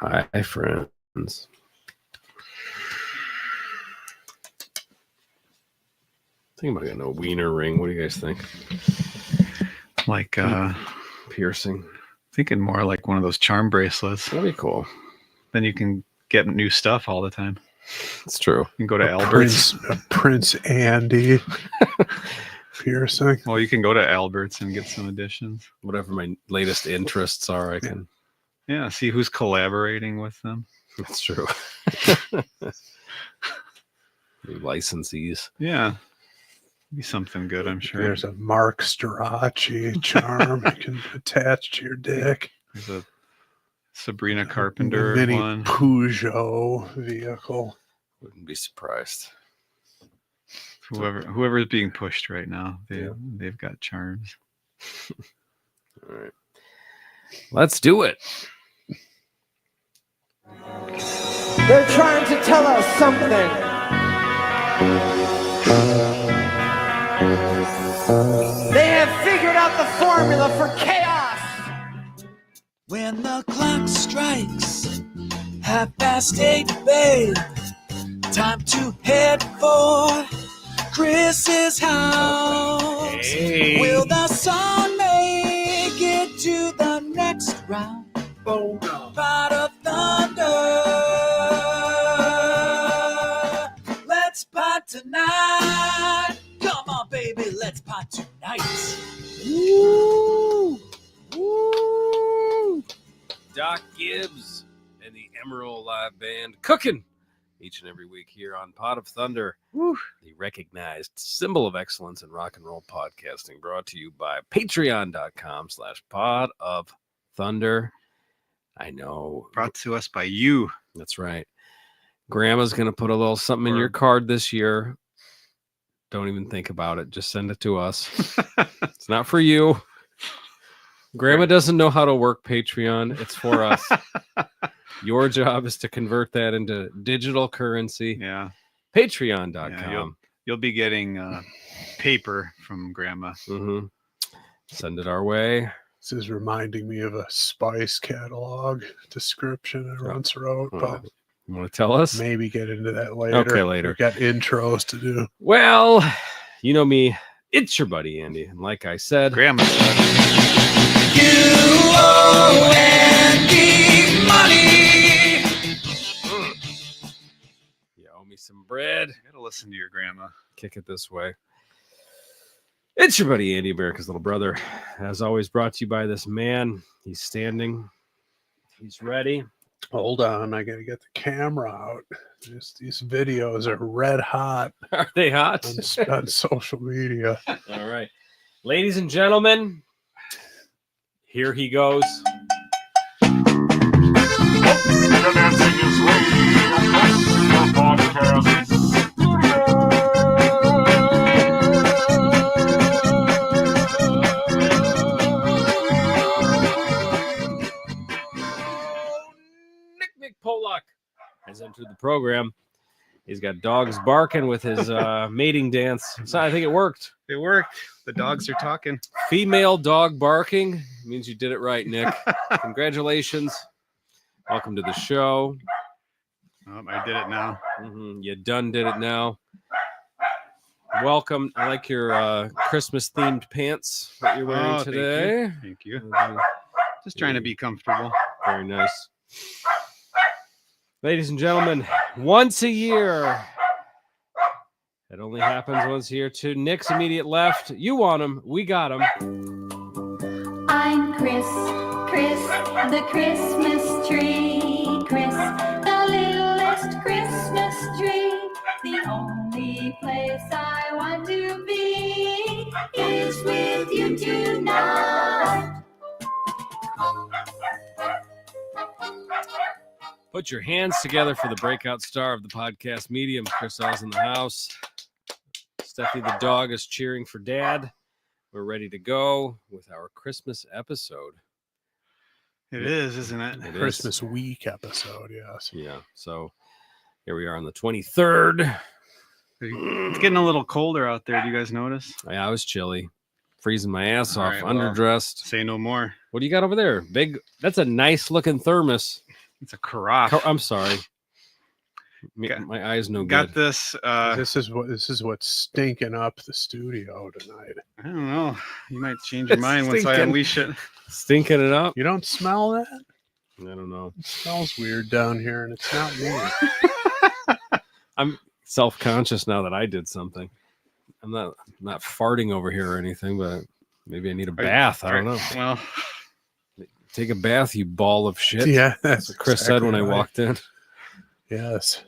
Hi, friends. Think about getting a wiener ring. What do you guys think? Like Piercing. thinking more like one of those charm bracelets. That'd be cool. Then you can get new stuff all the time. It's true. You can go to Albert's. Prince Andy piercing. Well, you can go to Albert's and get some additions. Whatever my latest interests are, I can. Yeah, see who's collaborating with them. That's true. New licensees. Yeah. Be something good, I'm sure. There's a Mark Strachey charm you can attach to your dick. There's a Sabrina Carpenter mini one. Peugeot vehicle. Wouldn't be surprised. Whoever is being pushed right now, they've got charms. All right. Let's do it. They're trying to tell us something. They have figured out the formula for chaos. When the clock strikes 8:30, babe, time to head for Chris's house. Hey. Will the sun make it to the next round? Oh no. Pot of thunder. Let's pot tonight. Come on, baby, let's pot tonight. Woo! Woo! Doc Gibbs and the Emerald Live Band cooking each and every week here on Pot of Thunder. Woo. The recognized symbol of excellence in rock and roll podcasting, brought to you by patreon.com/Pot of Thunder. I know. Brought to us by you. That's right. Grandma's going to put a little something in your card this year. Don't even think about it. Just send it to us. It's not for you. Grandma doesn't know how to work Patreon. It's for us. Your job is to convert that into digital currency. Yeah. Patreon.com. Yeah, you'll be getting paper from Grandma. Mm-hmm. Send it our way. This is reminding me of a Spice catalog description I once wrote, but You want to tell us? maybe get into that later. Okay, later. We've got intros to do. Well, you know me. It's your buddy, Andy. And like I said, Grandma said. You owe Andy money. you owe me some bread. You gotta listen to your grandma. Kick it this way. It's your buddy Andy, America's little brother. As always, brought to you by this man. He's standing. He's ready. Hold on, I gotta get the camera out. These videos are red hot Are they hot? on social media. All right. Ladies and gentlemen, here he goes. Dancing is radio podcast Nick Pollock has entered the program. He's got dogs barking with his mating dance. So I think it worked. It worked. The dogs are talking. Female dog barking means you did it right, Nick. Congratulations. Welcome to the show. I did it now. You done did it now. Welcome. I like your Christmas themed pants that you're wearing Oh, today. Thank you. Just trying to be comfortable. Very nice. Ladies and gentlemen, once a year. It only happens once a year. To Nick's immediate left. You want him. We got him. I'm Chris, the Christmas tree. Chris, the littlest Christmas tree. The only place I want to be is with you tonight. Put your hands together for the breakout star of the podcast medium. Chris Oz in the house. Steffi the dog is cheering for Dad. We're ready to go with our Christmas episode. It is, isn't it? It is. Christmas week episode, yes. Yeah. So here we are on the 23rd. It's getting a little colder out there. Do you guys notice? Yeah, I was chilly. Freezing my ass All off, right, well, underdressed. Say no more. What do you got over there? Big. That's a nice looking thermos. It's a carafe. I'm sorry. Got- My eyes no Got good. this. This is what's stinking up the studio tonight. I don't know. You might change your It's mind once I stinking. unleash it. Stinking it up. You don't smell that? I don't know. It smells weird down here, and it's not me. I'm self-conscious now that I did something. I'm not farting over here or anything, but maybe I need a bath. I don't know. Well, Take a bath, you ball of shit. Yeah, That's what Chris said when I walked in. So Yes.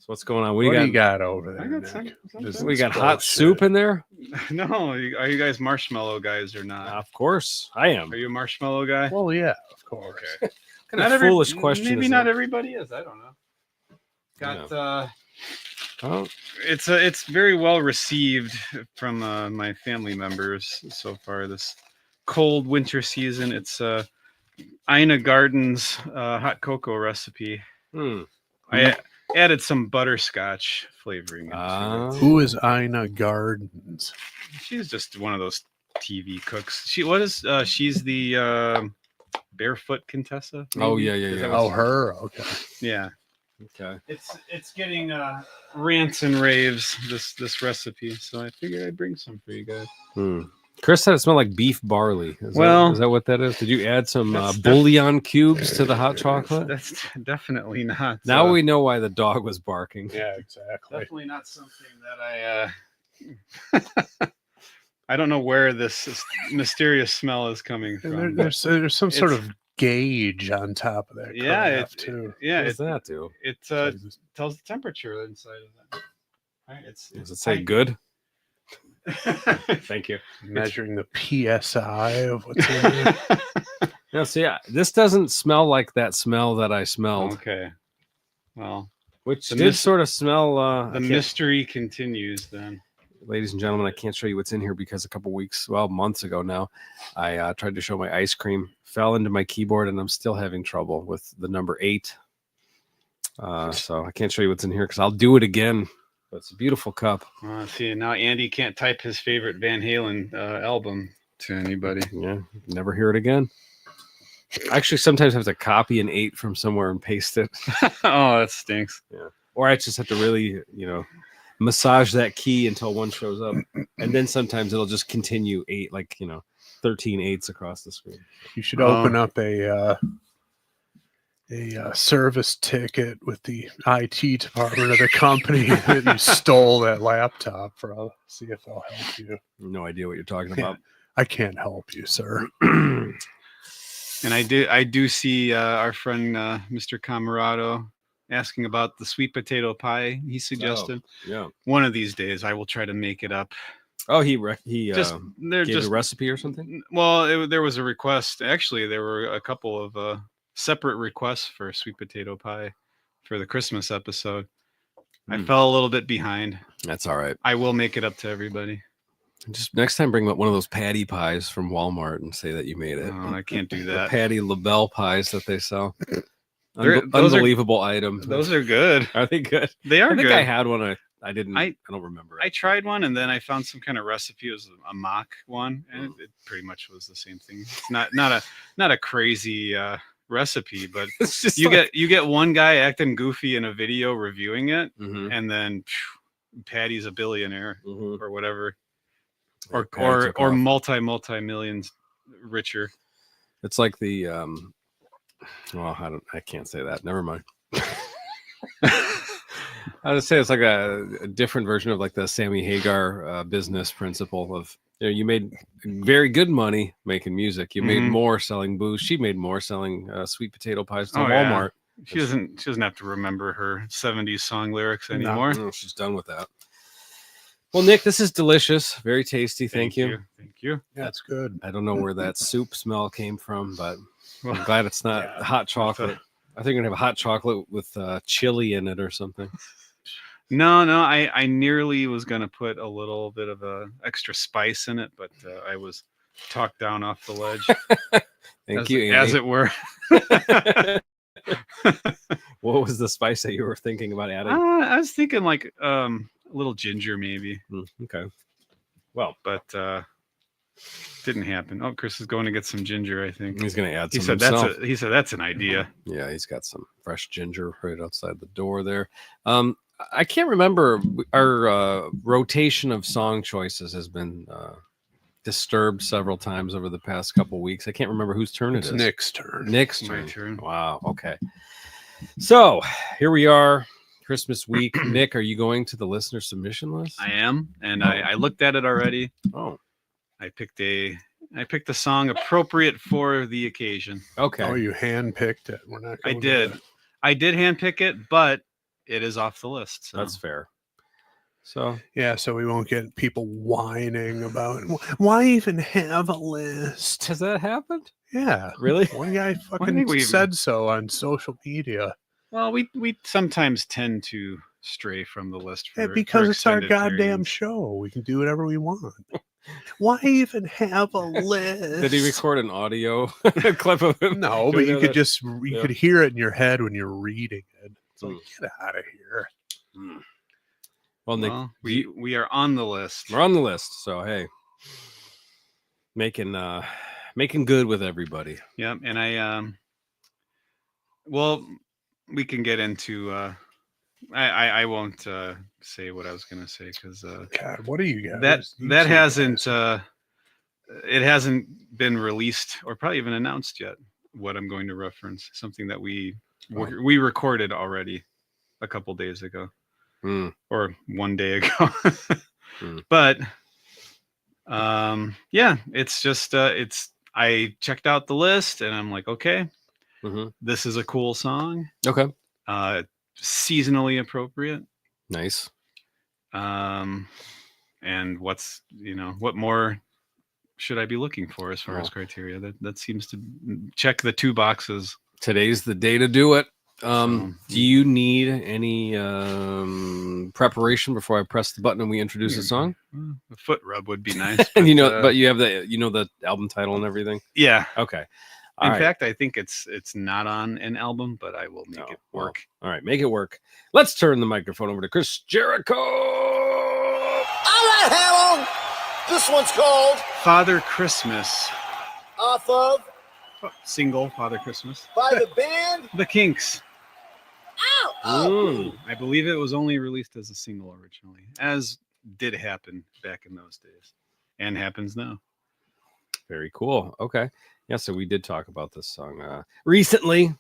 what's going on? What do you got over there? I got Nick? some. Just We got this hot bullshit. soup in there. No, are you guys marshmallow guys or not? Of course, I am. Are you a marshmallow guy? Well, yeah, of course. Okay. What kind of foolish question Maybe is not that? everybody is. I don't know. Got Oh, it's very well received from my family members so far this cold winter season. It's Ina Garden's hot cocoa recipe. I added some butterscotch flavoring into it. Who is Ina Gardens? She's just one of those TV cooks. She's the Barefoot Contessa. Oh, maybe? yeah. Is that Oh, what- her. Okay. yeah. Okay. It's getting rants and raves this recipe, so I figured I'd bring some for you guys. Chris said it smelled like beef barley. Is that what that is? Did you add some That's bouillon cubes to the hot chocolate? That's definitely not. Now we know why the dog was barking. Yeah, exactly. Definitely not something that I. I don't know where this mysterious smell is coming And from. there's some sort of gauge on top of that. Yeah, carafe, too. Yeah, What does that do? it tells the temperature inside of that. All right, Does it say good? Thank you. Measuring the PSI of what's in there. Now, see, this doesn't smell like that smell that I smelled, Okay. Well, which The did mis- sort of smell. the mystery continues then. Ladies and gentlemen, I can't show you what's in here because a couple months ago now, I tried to show my ice cream, fell into my keyboard, and I'm still having trouble with the number 8. So I can't show you what's in here because I'll do it again. But it's a beautiful cup. See, now Andy can't type his favorite Van Halen album to anybody. Yeah, never hear it again. I actually sometimes have to copy an 8 from somewhere and paste it. Oh, that stinks. Yeah. Or I just have to really, massage that key until one shows up. And then sometimes it'll just continue 8, 13 8s across the screen. You should open up a service ticket with the IT department of the company that you stole that laptop from. See if they'll help you. No idea what you're talking about. I can't help you, sir. And I do see our friend Mr. Camarado asking about the sweet potato pie he suggested. Yeah. One of these days I will try to make it up. Oh, he They're gave just a recipe or something? well, there was a request. Actually, there were a couple of separate requests for sweet potato pie for the Christmas episode. I fell a little bit behind. That's all right. I will make it up to everybody. Just next time, bring one of those patty pies from Walmart and say that you made it. No, I can't do The that. Patty LaBelle pies that they sell. Those are- Unbelievable item. Those are good. Are they good? They are I think good. I had one. I didn't. I don't remember. I tried one and then I found some kind of recipe. It was a mock one, and it pretty much was the same thing. It's not a crazy recipe, but It's just you get one guy acting goofy in a video reviewing it, Mhm. and then Patty's a billionaire Mhm. or whatever, Yeah, Patty took or off. multi millions richer. It's like the well, I can't say that. Never mind. I would say it's like a different version of like the Sammy Hagar business principle of you made very good money making music. You made Mhm. more selling booze. She made more selling sweet potato pies to Oh, yeah. Walmart. She doesn't have to remember her 70s song lyrics anymore. No, she's done with that. Well, Nick, this is delicious. Very tasty. Thank you. Thank you. That's good. I don't know where that soup smell came from, but I'm Well, glad it's not hot chocolate. I think we're gonna have a hot chocolate with chili in it or something. No, I nearly was gonna put a little bit of a extra spice in it, but I was talked down off the ledge. Thank you, Andy. as it were. What was the spice that you were thinking about adding? I was thinking like a little ginger maybe, Okay. Well, but Didn't happen. Oh, Chris is going to get some ginger, I think. He's gonna add He some said himself. he said that's an idea. Yeah, he's got some fresh ginger right outside the door there. I can't remember, our rotation of song choices has been disturbed several times over the past couple weeks. I can't remember whose turn It's it is. Nick's turn. Nick's My turn. turn. Wow. Okay. So here we are, Christmas week. Nick, are you going to the listener submission list? I am, and I looked at it already. Oh, I picked a song appropriate for the occasion. okay. Oh, you handpicked it. We're not. I going did. to- I did handpick it, but it is off the list. So. That's fair. So Yeah, so we won't get people whining about why even have a list. has that happened? Yeah, Really? one guy think fucking we- said so on social media. Well, we sometimes tend to stray from the list Yeah, for because for it's our extended goddamn periods. show. We can do whatever we want. Why even have a list? Did he record an audio clip of him? No, but doing you that? could just Yeah. could hear it in your head when you're reading it. It's like, Mm. get out of here. Well, Nick, Well, we are on the list. we're on the list. So hey, making good with everybody. Yep, and I well, we can get into I won't say what I was gonna say because God, what are you guys? that You that two hasn't guys. it hasn't been released or probably even announced yet what I'm going to reference. Something that we recorded already a couple days ago Hmm. or one day ago. Hmm. But yeah, it's just I checked out the list and I'm like, okay, Mhm. this is a cool song. Okay. Seasonally appropriate. Nice. And what more should I be looking for as far as Well. criteria? That seems to check the two boxes. Today's the day to do it. So- Do you need any preparation before I press the button and we introduce the song? A foot rub would be nice. And but, but you have the album title and everything. yeah. Okay. In All right. fact, I think it's not on an album, but I will make No, it well, work. all right, make it work. Let's turn the microphone over to Chris Jericho. All right, Hammo. This one's called Father Christmas. off of Single Father Christmas. by the band. The Kinks. Ow! Mm. I believe it was only released as a single originally, as did happen back in those days and happens now. Very cool. Okay. Yeah, so we did talk about this song recently.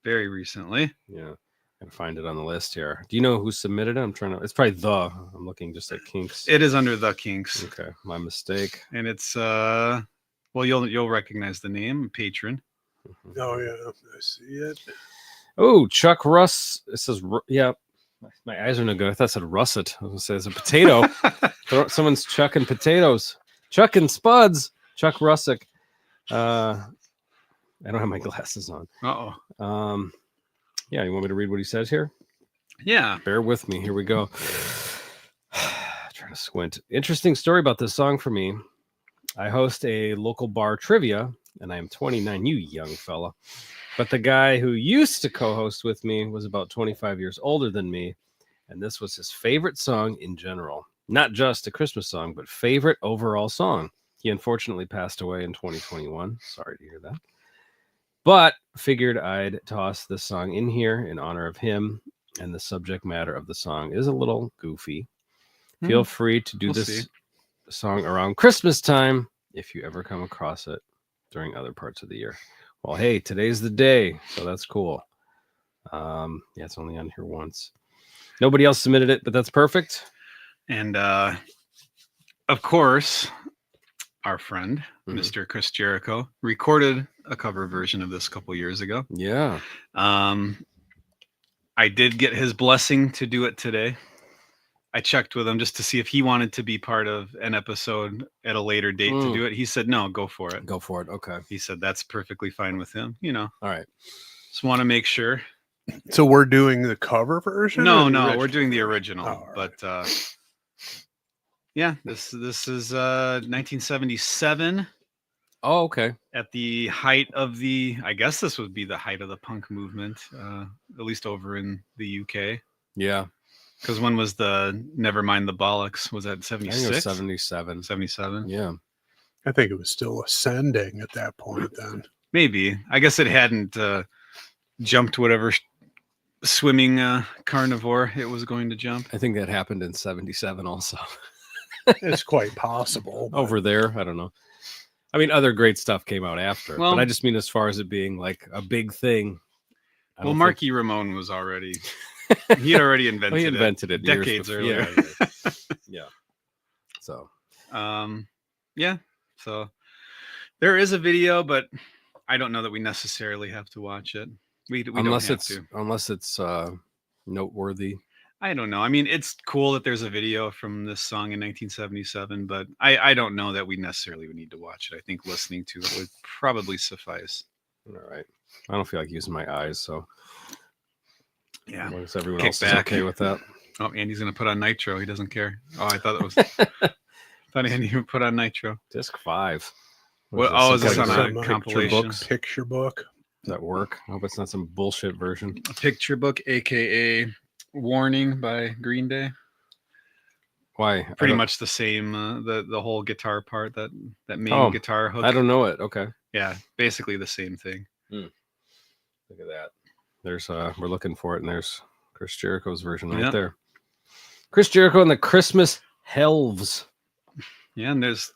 Very recently. Yeah. Gotta find it on the list here. Do you know who submitted it? I'm it's probably I'm looking just at Kinks. It is under the Kinks. Okay, my mistake. And it's well, you'll recognize the name, Patron. Oh yeah, I see it. Oh, Chuck Russ. It says, yeah. My eyes are no good. I thought it said russet. I was gonna say it's a potato. Someone's chucking potatoes. Chucking spuds. Chuck Russick. I don't have my glasses on. Uh-oh. Yeah, you want me to read what he says here? Yeah. Bear with me. Here we go. Trying to squint. Interesting story about this song for me. I host a local bar trivia, and I am 29, you young fella. But the guy who used to co-host with me was about 25 years older than me, and this was his favorite song in general. Not just a Christmas song, but favorite overall song. He unfortunately passed away in 2021. Sorry to hear that. But figured I'd toss this song in here in honor of him, and the subject matter of the song is a little goofy. Feel free to do We'll this see. song around Christmas time if you ever come across it during other parts of the year. Well, hey, today's the day, so that's cool. Yeah, it's only on here once. Nobody else submitted it, but that's perfect. And of course, our friend, Mhm. Mr. Chris Jericho, recorded a cover version of this a couple years ago. Yeah. I did get his blessing to do it today. I checked with him just to see if he wanted to be part of an episode at a later date to do it. He said, no, go for it. Go for it. Okay. He said that's perfectly fine with him. All right. Just want to make sure. So we're doing the cover version? No, or the no, we're original? doing the original. Oh, all but yeah, this is 1977 Oh, okay. at the height of I guess this would be the height of the punk movement, at least over in the UK. Yeah. Because when was the Nevermind the Bollocks? Was that I think it was 76? 77. 77. Yeah. I think it was still ascending at that point then. Maybe. I guess it hadn't jumped whatever swimming carnivore it was going to jump. I think that happened in 77 also. It's quite possible. but- Over there, I don't know. I mean, other great stuff came out after, Well- but I just mean as far as it being like a big thing. I Well, don't Marky Ramone was already, he had already think- invented, well, he invented it years decades before. earlier. Yeah. Yeah. So Yeah. So there is a video, but I don't know that we necessarily have to watch it. We unless don't have to. unless it's noteworthy. I don't know. I mean, it's cool that there's a video from this song in 1977, but I don't know that we necessarily would need to watch it. I think listening to it would probably suffice. All right. I don't feel like using my eyes, so Yeah. as long as everyone Kick else back. is okay with that. Oh, Andy's gonna put on nitro. He doesn't care. Oh, I thought it was. Thought Andy would put on nitro. Disc 5. What? Oh, is this Some on kind a of compilation? books? Picture book. Does that work? I hope it's not some bullshit version. A picture book, aka "Warning" by Green Day. Why? I Pretty don't- much the same. The whole guitar part, that main Oh, guitar hook. I don't know it. Okay. Yeah, basically the same thing. Look at that. There's we're looking for it, and there's Chris Jericho's version right Yep. there. Chris Jericho and the Christmas Helves. Yeah, and there's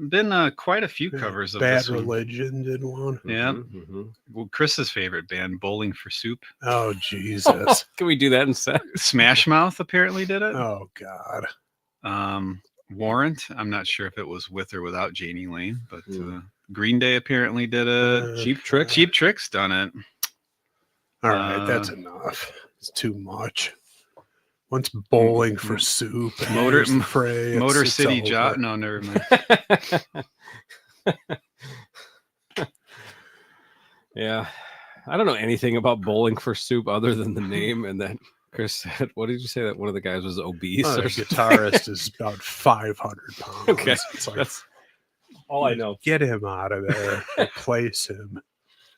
been quite a few Yeah, covers of Bad this one. Religion did one. Yeah. Mhm. Well, Chris's favorite band, Bowling for Soup. Oh Jesus. Can we do that instead? Smash Mouth apparently did it. Oh God. Warrant. I'm not sure if it was with or without Janie Lane, but Hmm. Green Day apparently did it. Cheap Trick. Cheap Trick's done it. All right, that's enough. It's too much. Once Bowling for Soup, and Motor- Here's the Fray, Motor it's City over. Job. No, never mind. Yeah. I don't know anything about Bowling for Soup other than the name, and then Chris said, what did you say, that one of the guys was obese? Oh, the or something? guitarist is about 500 pounds. Okay, It's like, that's all I know. get him out of there. Replace him.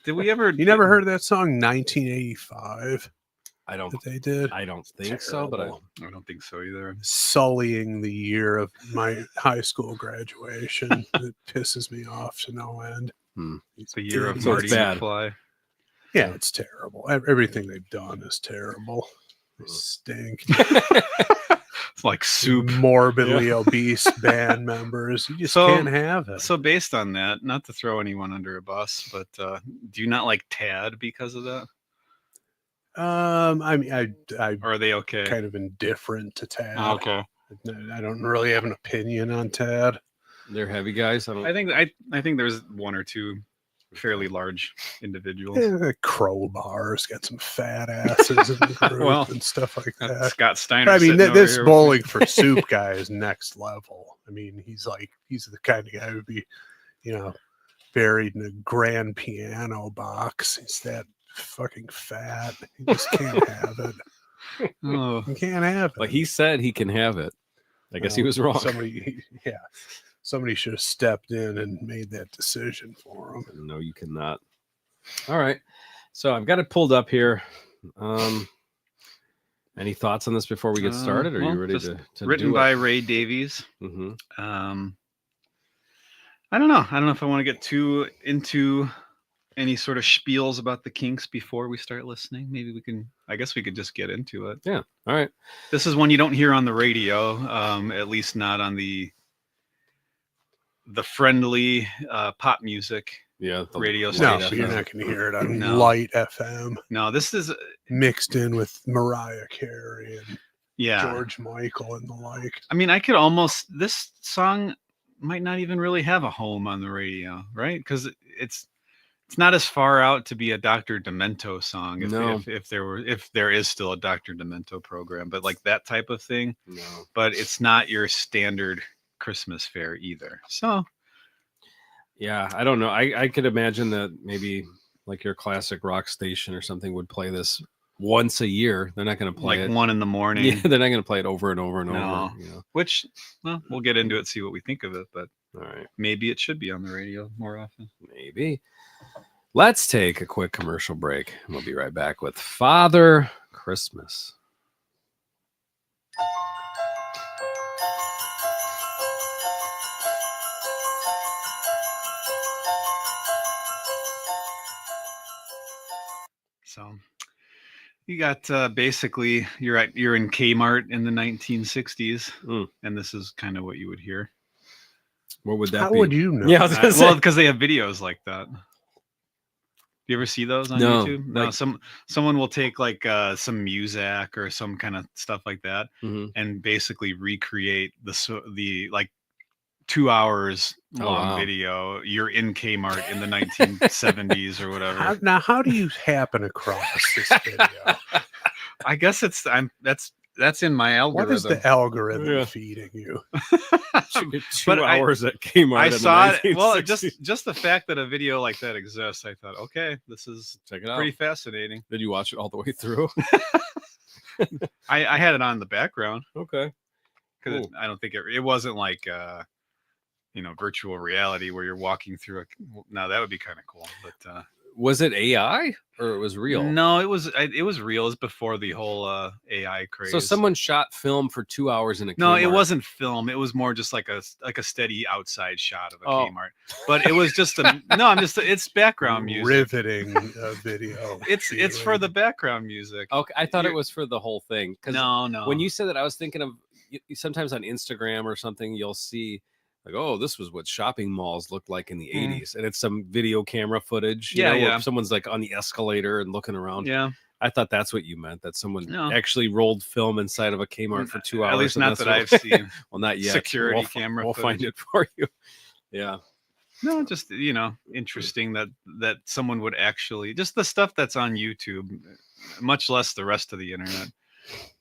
Did we ever? You never heard of that song 1985 I don't that they did? I don't think so, but Terrible. I don't think so either. Sullying the year of my high school graduation. It pisses me off to no end. It's a year of So Marty it's bad. McFly. Yeah, it's terrible. Everything they've done is terrible. They stink. It's like soup. Morbidly obese band members. You just So- can't have it. So based on that, not to throw anyone under a bus, but do you not like Tad because of that, I mean, I or are they okay? kind of indifferent to Tad. Okay. I don't really have an opinion on Tad. They're heavy guys. I don't I think there's one or two fairly large individuals. Crowbar's got some fat asses in the group Well, and stuff like that. Scott Steiner. I mean, sitting over this here. Bowling for Soup guy is next level. I mean, he's the kind of guy who'd be, buried in a grand piano box. He's that fucking fat. You just can't have it. Oh, You can't have it. like he said he can have it. I guess he Well, was wrong. Somebody should have stepped in and made that decision for him. No, you cannot. All right. So I've got it pulled up here. Any thoughts on this before we get started? Are well, you ready just to written do by it? Ray Davies. Mhm. I don't know. I don't know if I want to get too into any sort of spiels about the Kinks before we start listening. Maybe I guess we could just get into it. All right. This is one you don't hear on the radio, at least not on the friendly pop music Yeah. the radio Light station. No, FM. you're not going to hear it on No. Light FM No, this is mixed in with Mariah Carey and yeah. George Michael and the like. I mean, this song might not even really have a home on the radio, right? Because it's not as far out to be a Dr. Demento song No. if there is still a Dr. Demento program, but like that type of thing. No. But it's not your standard Christmas fare either. So Yeah, I don't know. I could imagine that maybe like your classic rock station or something would play this once a year. They're not going to play like it. 1 a.m. Yeah, they're not going to play it over and over and No. over. Which, well, we'll get into it, see what we think of it, but All right, maybe it should be on the radio more often. maybe. Let's take a quick commercial break, and we'll be right back with Father Christmas. So you got basically you're in Kmart in the 1960s, and this is kind of what you would hear. What would that How be? would you know? Yeah, I was gonna say. Well, because they have videos like that. You ever see those on No, YouTube? No, like- someone will take like some music or some kind of stuff like that, Mhm. and basically recreate the like 2 hours long wow. video. You're in Kmart in the 1970s or whatever. How do you happen across this video? I guess that's in my algorithm. What is the algorithm Yeah. feeding you? Two but I- hours at Kmart. I in the saw it. Well, 1960s. just the fact that a video like that exists, I thought, okay, this is Check it out. pretty fascinating. Did you watch it all the way through? I had it on in the background Okay. because Cool. I don't think it wasn't like virtual reality where you're walking through a. Now that would be kind of cool, but Was it AI or it was real? no, it was real. It was before the whole AI craze. So someone shot film for 2 hours in a No, it Kmart. wasn't film. It was more just like a steady outside shot of a Oh. Kmart. But it was just it's background music. Riveting video. It's for the background music. Okay, I thought it You're- was for the whole thing. 'Cause No. when you said that, I was thinking of sometimes on Instagram or something, you'll see like, oh, this was what shopping malls looked like in the 80s. And it's some video camera footage. You Yeah, know, where yeah. someone's like on the escalator and looking around. Yeah, I thought that's what you meant, that someone No. actually rolled film inside of a Kmart for 2 hours. at least and not that's that what- I've seen. Well, not yet. Security We'll camera We'll find footage. it for you. Yeah. No, just interesting that someone would actually just the stuff that's on YouTube, much less the rest of the internet.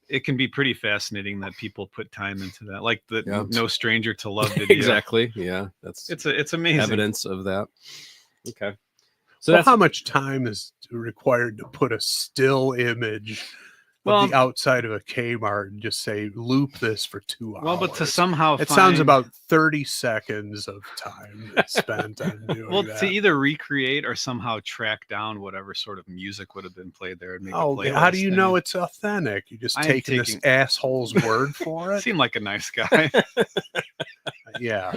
It can be pretty fascinating that people put time into that, like the Yeah. No Stranger to Love video. Exactly. Yeah. That's It's amazing. evidence of that. Okay. So Well, that's how much time is required to put a still image of Well- the outside of a Kmart and just say loop this for 2 hours? Well, but to somehow it sounds find- about 30 seconds of time spent on doing well that. to either recreate or somehow track down whatever sort of music would have been played there and make Oh, a how do playlist. you I know mean, it's authentic? You just I'm taking this taking- asshole's word for it? seemed like a nice guy. Yeah.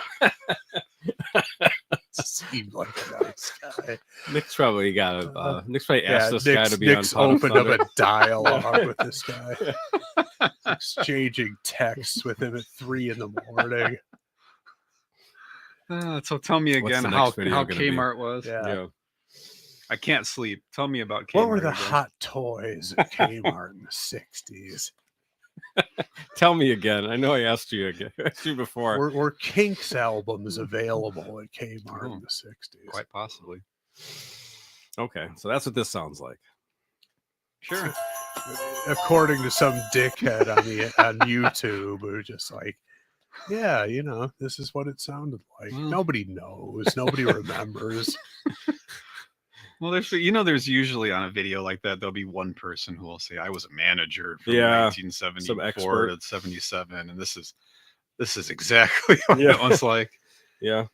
Seemed like a nice guy. Nick's probably got it. Nick's probably asked this guy to be Nick's on Pot of opened up Thunder. a dialogue with this guy, exchanging texts with him at 3 a.m. So tell me What's again the how next video gonna be? Kmart was. Yeah. Yeah. I can't sleep. Tell me about Kmart. What were the again. hot toys at Kmart in the 60s? Tell me again. I know I asked you before. Were Kinks albums available at Kmart in the 60s? Quite possibly. Okay, so that's what this sounds like. Sure. According to some dickhead on YouTube, who just like, yeah, this is what it sounded like. Well. Nobody knows. Nobody remembers. Well, there's usually on a video like that, there'll be one person who will say, I was a manager from Yeah, 1974 expert. to 77. And this is exactly what Yeah. it was like. Yeah.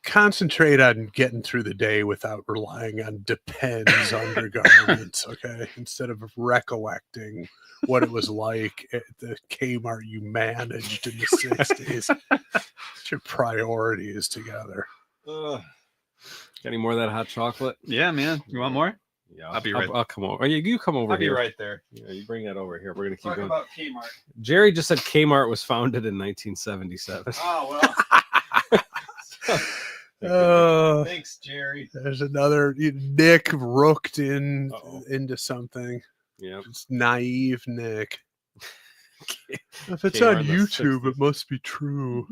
Concentrate on getting through the day without relying on Depends undergarments, okay? Instead of recollecting what it was like at the Kmart you managed in the 60s. Get your priorities together. Got any more of that hot chocolate? Yeah, man. You want more? Yeah, I'll be right- I'll come over. You come over I'll be here. right there. Yeah, you bring that over here. We're gonna keep Talk going. about Kmart. Jerry just said Kmart was founded in 1977. Oh, well. Thanks, Jerry. There's another Nick rooked Uh-oh. into something. Yeah. It's naive Nick. If it's Kmart on in the YouTube, 60s. it must be true.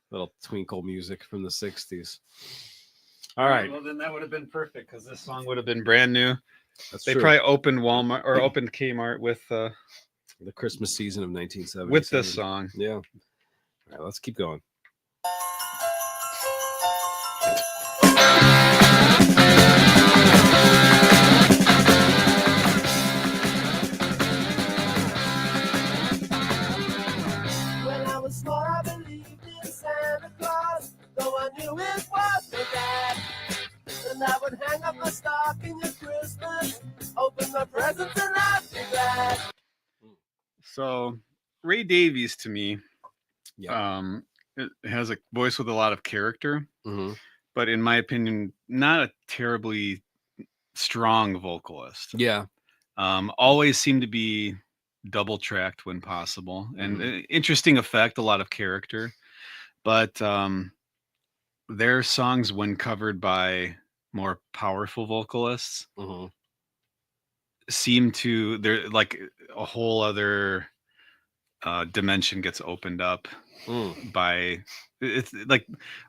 Little twinkle music from the 60s. All right. Well, then that would have been perfect because this song would have been brand new. That's They true. probably opened Walmart or opened Kmart with The Christmas season of 1977. with this song. Yeah. All right, let's keep going. When I was small, I believed in Santa Claus, though I knew it was my dad. And I would hang up my stocking at Christmas, open my presents, and I'd be glad. So Ray Davies to me, Yeah. it has a voice with a lot of character, Mhm. but in my opinion, not a terribly strong vocalist. Yeah. Always seemed to be double tracked when possible, and interesting effect, a lot of character. But their songs, when covered by more powerful vocalists, seem to they're like a whole other dimension gets opened up by it's like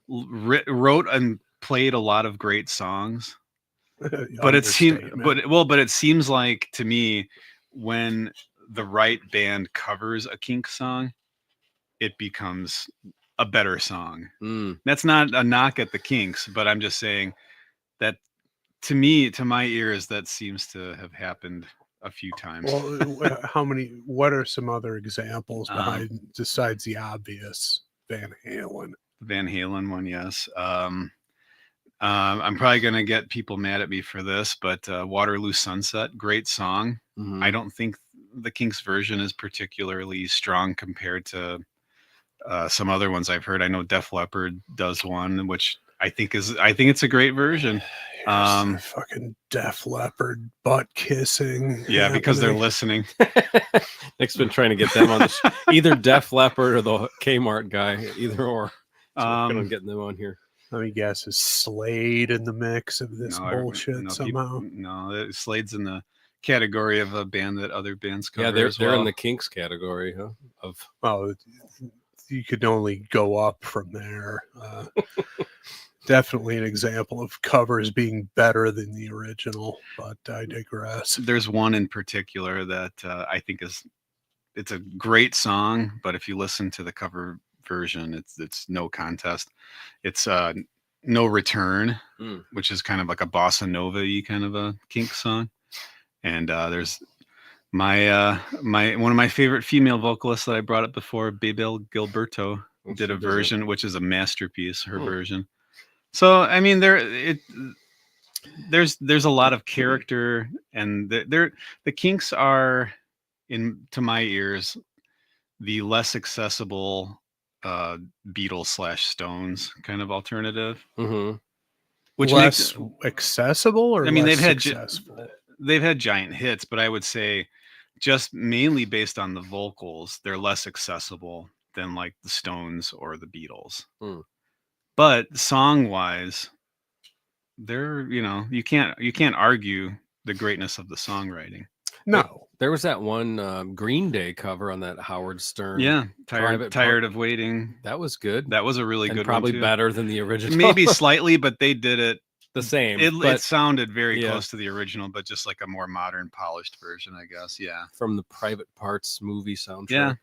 wrote and played a lot of great songs. But it seems like to me when the right band covers a Kinks song, it becomes a better song. That's not a knock at the Kinks, but I'm just saying that to me, to my ears, that seems to have happened a few times. Well, what are some other examples besides the obvious Van Halen? Van Halen one, yes. I'm probably going to get people mad at me for this, but Waterloo Sunset, great song. I don't think the Kinks version is particularly strong compared to some other ones I've heard. I know Def Leppard does one, which I think it's a great version. Fucking Def Leppard butt kissing. Yeah, because they're listening. Nick's been trying to get them on either Def Leppard or the Kmart guy, either or. So we're getting them on here. Let me guess, is Slade in the mix of this bullshit somehow? Slade's in the category of a band that other bands cover. Yeah, they're in the Kinks category, huh? Well, you could only go up from there. Definitely an example of covers being better than the original, but I digress. There's one in particular that I think it's a great song, but if you listen to the cover version, it's no contest. It's No Return, which is kind of like a bossa nova-y kind of a Kinks song. And there's my one of my favorite female vocalists that I brought up before, Bebel Gilberto, did a version which is a masterpiece, her version. So I mean there's a lot of character, and the Kinks are, to my ears, the less accessible Beatles / Stones kind of alternative. Which less accessible, or I mean they've had giant hits, but I would say just mainly based on the vocals, they're less accessible than like the Stones or the Beatles. But song wise, they're, you can't argue the greatness of the songwriting. No, there was that one Green Day cover on that Howard Stern. Yeah, tired of waiting. That was good. That was a really good probably one too. Better than the original. Maybe slightly, but they did it the same. It sounded very close to the original, but just like a more modern, polished version, I guess. Yeah, from the Private Parts movie soundtrack. Yeah,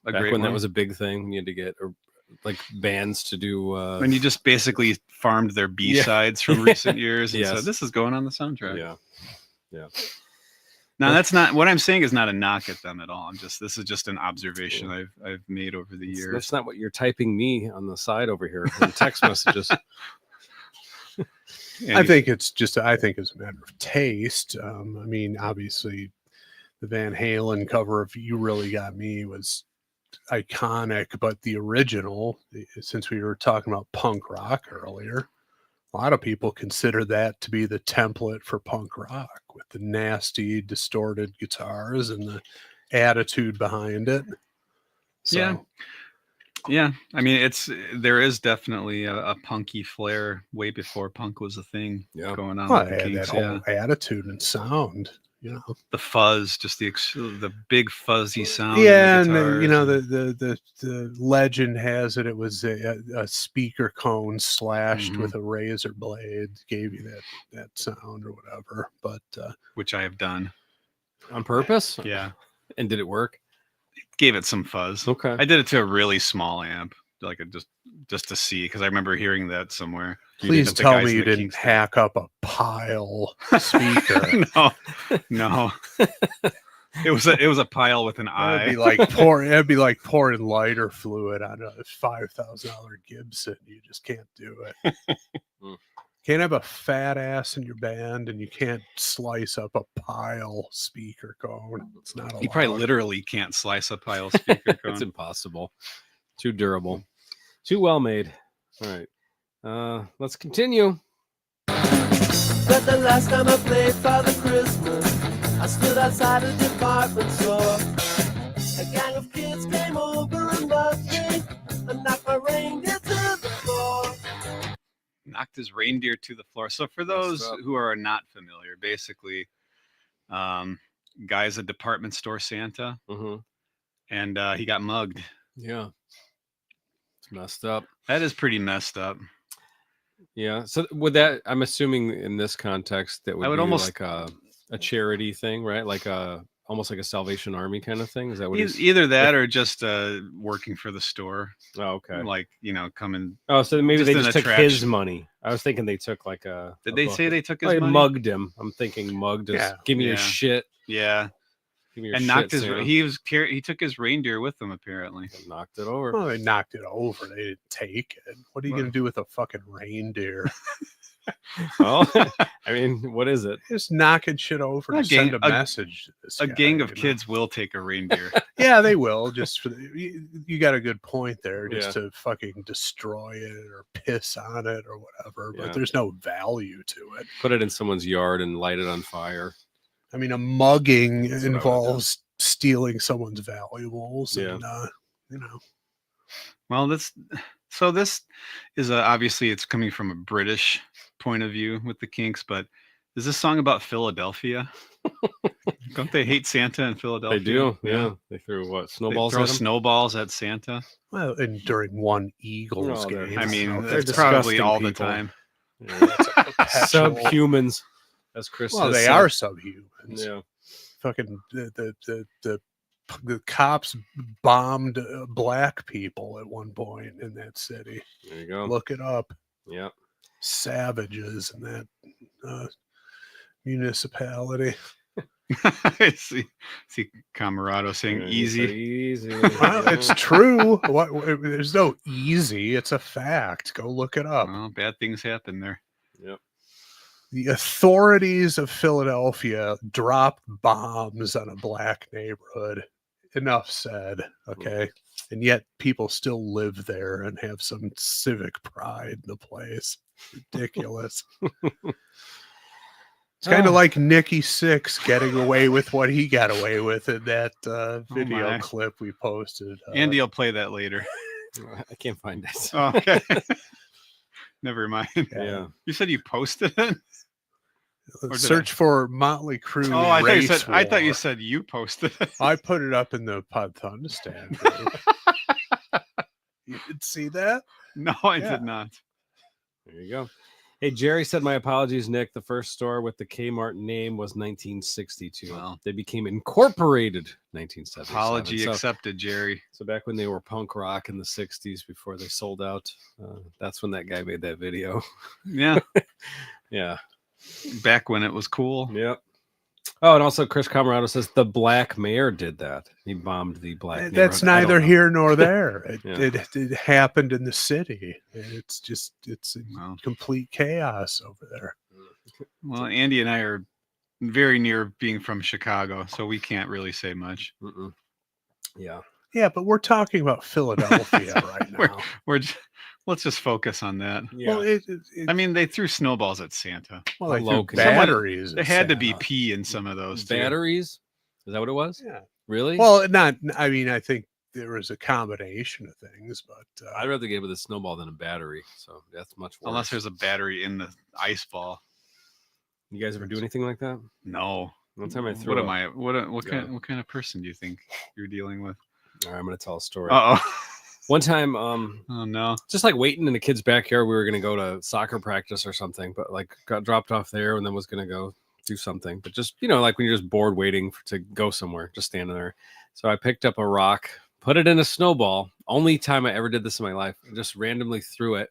back when that was a big thing. You had to get like bands to do. And you just basically farmed their B-sides from recent years and said, "This is going on the soundtrack." Yeah. Now that's not what I'm saying is not a knock at them at all. This is just an observation I've made over the years. That's not what you're typing me on the side over here in text messages. I think it's a matter of taste. I mean, obviously, the Van Halen cover of "You Really Got Me" was iconic, but the original, since we were talking about punk rock earlier, a lot of people consider that to be the template for punk rock, with the nasty, distorted guitars and the attitude behind it. So, yeah. I mean, there is definitely a punky flair way before punk was a thing going on. Well, it had that whole attitude and sound. The fuzz, just the big fuzzy sound. Yeah, and the legend has it was a speaker cone slashed with a razor blade, gave you that sound or whatever. But which I have done on purpose. Yeah, and did it work? It gave it some fuzz. Okay, I did it to a really small amp, like just to see, because I remember hearing that somewhere. Please tell me you didn't hack up a pile speaker. No. It was a pile with an eye. It'd be like pouring lighter fluid on a $5,000 Gibson. You just can't do it. Can't have a fat ass in your band, and you can't slice up a pile speaker cone. It's not allowed. You probably literally can't slice a pile speaker cone. It's impossible. Too durable. Too well made. All right. Let's continue. But the last time I played Father Christmas, I stood outside a department store. A gang of kids came over and mugged me and knocked my reindeer to the floor. Knocked his reindeer to the floor. So for those who are not familiar, basically, guy's a department store Santa, and he got mugged. Yeah, it's messed up. That is pretty messed up. Yeah. So would that? I'm assuming in this context that would I would be almost like a charity thing, right? Like almost like a Salvation Army kind of thing. Is that what he's either that or just working for the store? Oh, okay. Like coming. Oh, so maybe they an just took his attraction. money. I was thinking they took like a. Did they say they took his they money? mugged him? I'm thinking mugged. Yeah. Give me your shit. Yeah. Give me your And shit, knocked his. Santa. He took his reindeer with him apparently. And knocked it over. Well, they knocked it over. They didn't take it. What are you going to do with a fucking reindeer? Well, I mean, what is it? Just knocking shit over to send a message to this A guy, gang of you know? kids will take a reindeer. Yeah, they will. Just for you got a good point there. Just Yeah. to fucking destroy it or piss on it or whatever. Yeah. But there's no value to it. Put it in someone's yard and light it on fire. I mean, a mugging That's what I would involves stealing someone's valuables. Yeah. And, Well, this is obviously it's coming from a British point of view with the Kinks, but is this song about Philadelphia? Don't they hate Santa in Philadelphia? They do. Yeah. They threw what? Snowballs They throw at him? Snowballs at Santa. well, and during one Eagles Oh, they're- game. I mean, They're that's probably disgusting all the people. time. Yeah, that's a perpetual- subhumans, as Chris Well, says. they so. are subhumans. Yeah. Fucking the cops bombed black people at one point in that city. There you go. Look it up. Yeah. Savages in that municipality. I see Camarado saying Yeah, easy. Easy. Well, it's true. There's no easy. It's a fact. Go look it up. Well, bad things happen there. Yep. The authorities of Philadelphia dropped bombs on a black neighborhood. Enough said. Okay. And yet people still live there and have some civic pride in the place. Ridiculous. It's kind of like Nikki Sixx getting away with what he got away with in that video my. clip we posted. Andy will play that later. I can't find it. Oh, okay. Never mind. Yeah. You said you posted it? Or did Search for Motley Crue. Oh, I thought you War. said you posted it. I put it up in the Pod Thundistan group. You did see that? No, I Yeah. did not. There you go. Hey, Jerry said, my apologies, Nick. The first store with the Kmart name was 1962. Wow. They became incorporated 1977. Apology So, accepted, Jerry. so back when they were punk rock in the 60s before they sold out, that's when that guy made that video. Yeah. Yeah. Back when it was cool. Yep. Oh, and also Chris Camarado says the black mayor did that. He bombed the black That's neighborhood. I don't neither know. here nor there. Yeah. It happened in the city. It's in Wow. complete chaos over there. Well, Andy and I are very near being from Chicago, so we can't really say much. Mm-mm. Yeah. Yeah, but we're talking about Philadelphia right now. Let's just focus on that. Yeah. Well, I mean, they threw snowballs at Santa. well, they hello, threw can someone- batteries. There at had to be Santa. pee in some of those too. Batteries? Is that what it was? Yeah. Really? Well, not. I mean, I think there was a combination of things, but I'd rather get with a snowball than a battery. So that's much worse. Unless there's a battery in the ice ball. You guys ever do anything like that? No. One time I threw. What a- am I? What Yeah. kind of person do you think you're dealing with? All right, I'm gonna tell a story. Oh. One time, Oh no. just like waiting in the kid's backyard, we were gonna go to soccer practice or something, but like got dropped off there and then was gonna go do something. But just like when you're just bored waiting to go somewhere, just standing there. So I picked up a rock, put it in a snowball. Only time I ever did this in my life. And just randomly threw it.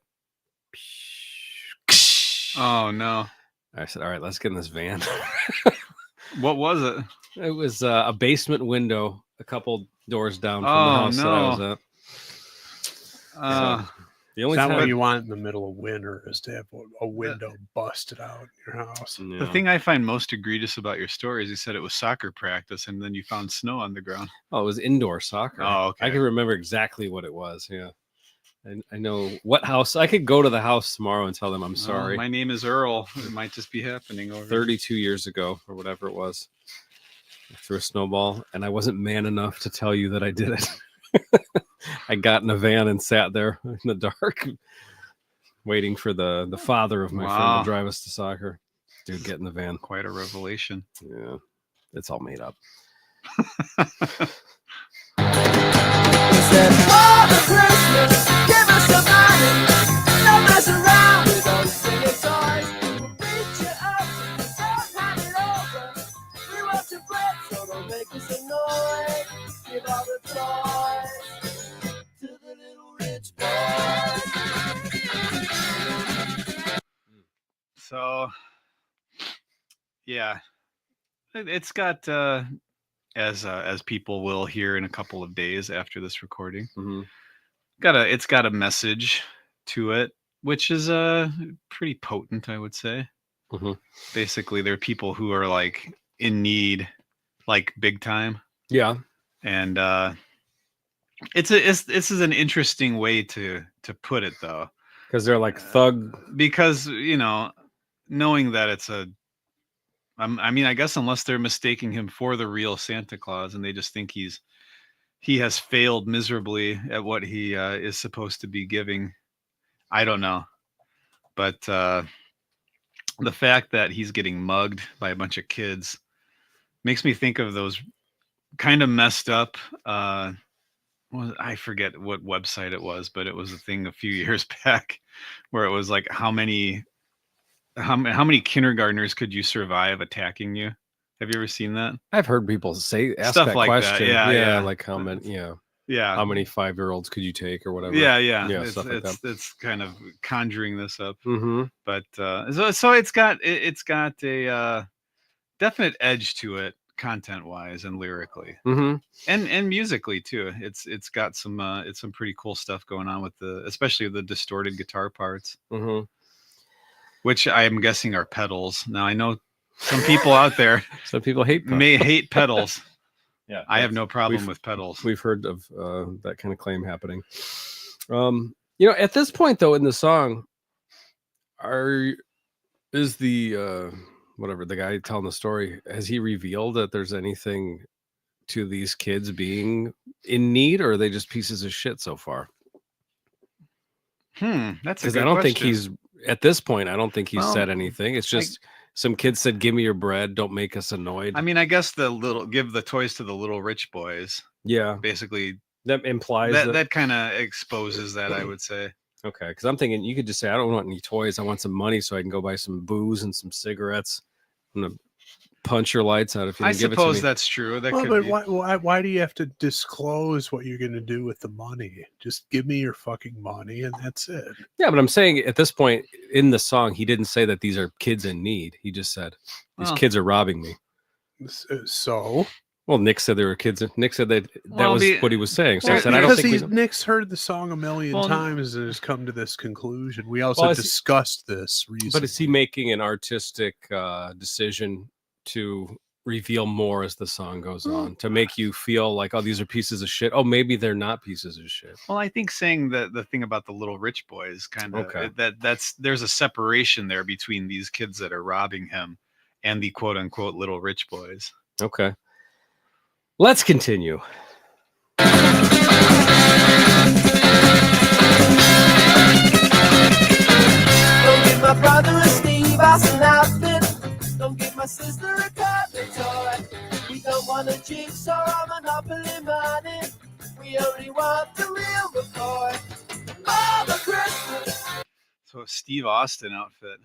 Oh no. I said, "All right, let's get in this van." What was it? It was a basement window, a couple doors down from Oh, the house that I was no. at. The only it's not time what you want in the middle of winter is to have a window busted out in your house. Yeah. The thing I find most egregious about your story is you said it was soccer practice and then you found snow on the ground. Oh, it was indoor soccer. Oh, okay. I can remember exactly what it was. Yeah. I know what house. I could go to the house tomorrow and tell them I'm sorry. My name is Earl. It might just be happening over 32 years ago or whatever it was. I threw a snowball and I wasn't man enough to tell you that I did it. I got in a van and sat there in the dark waiting for the father of my friend Wow. to drive us to soccer. Dude, get in the van. Quite a revelation. Yeah, it's all made up. He said, Father Christmas, give us some money. Don't mess around with those silly toys. We'll beat you up if you don't hand it over. We want your bread, so don't make us annoy. Give all the toys to the little rich boy. So, yeah, it's got as people will hear in a couple of days after this recording. Mm-hmm. It's got a message to it, which is pretty potent, I would say. Mm-hmm. Basically, there are people who are like in need, like big time. Yeah, and this is an interesting way to put it, though, because they're like thug. because knowing that it's I mean, I guess unless they're mistaking him for the real Santa Claus and they just think he has failed miserably at what he is supposed to be giving. I don't know. But the fact that he's getting mugged by a bunch of kids makes me think of those kind of messed up. I forget what website it was, but it was a thing a few years back where it was like how many kindergartners could you survive attacking you? Have you ever seen that? I've heard people ask Stuff that like that, question. yeah. Like how many? Yeah, Yeah. how many 5-year-olds could you take or whatever? Yeah. Stuff like that. It's kind of conjuring this up. Mm-hmm. But so it's got a definite edge to it, content wise and lyrically, Mm-hmm. and musically too. It's got some pretty cool stuff going on with especially the distorted guitar parts, Mm-hmm. which I am guessing are pedals. Now I know some people out there Some people hate may hate pedals. Yeah, I have no problem with pedals. We've heard of that kind of claim happening. At this point though in the song, is the whatever the guy telling the story, has he revealed that there's anything to these kids being in need, or are they just pieces of shit so far? That's a Because good I don't question. think he's at this point. I don't think he's Well, said anything. It's just some kids said, "Give me your bread. Don't make us annoyed." I mean, I guess give the toys to the little rich boys. Yeah, Basically, that implies that kind of exposes that, I would say. Okay, because I'm thinking you could just say, I don't want any toys. I want some money so I can go buy some booze and some cigarettes. I'm gonna punch your lights out if you I don't give it to suppose me. that's true. That Well, could but be. why do you have to disclose what you're going to do with the money? Just give me your fucking money and that's it. Yeah, but I'm saying at this point in the song, he didn't say that these are kids in need. He just said these Well. kids are robbing me. So, Well, Nick said there were kids. Nick said that Well, was what he was saying. So I well, said, I don't because think Nick's heard the song a million Well, times and has come to this conclusion. We also Well, is he- discussed this recently. But is he making an artistic decision to reveal more as the song goes on, to make you feel like, oh, these are pieces of shit? Oh, maybe they're not pieces of shit. Well, I think saying that the thing about the little rich boys kind of Okay. there's a separation there between these kids that are robbing him and the quote unquote little rich boys. Okay. Let's continue. Don't give my brother a Steve Austin outfit. Don't give my sister a carpet toy. We don't want a jigsaw or Monopoly money. We only want the real McCoy. Father Christmas. So a Steve Austin outfit.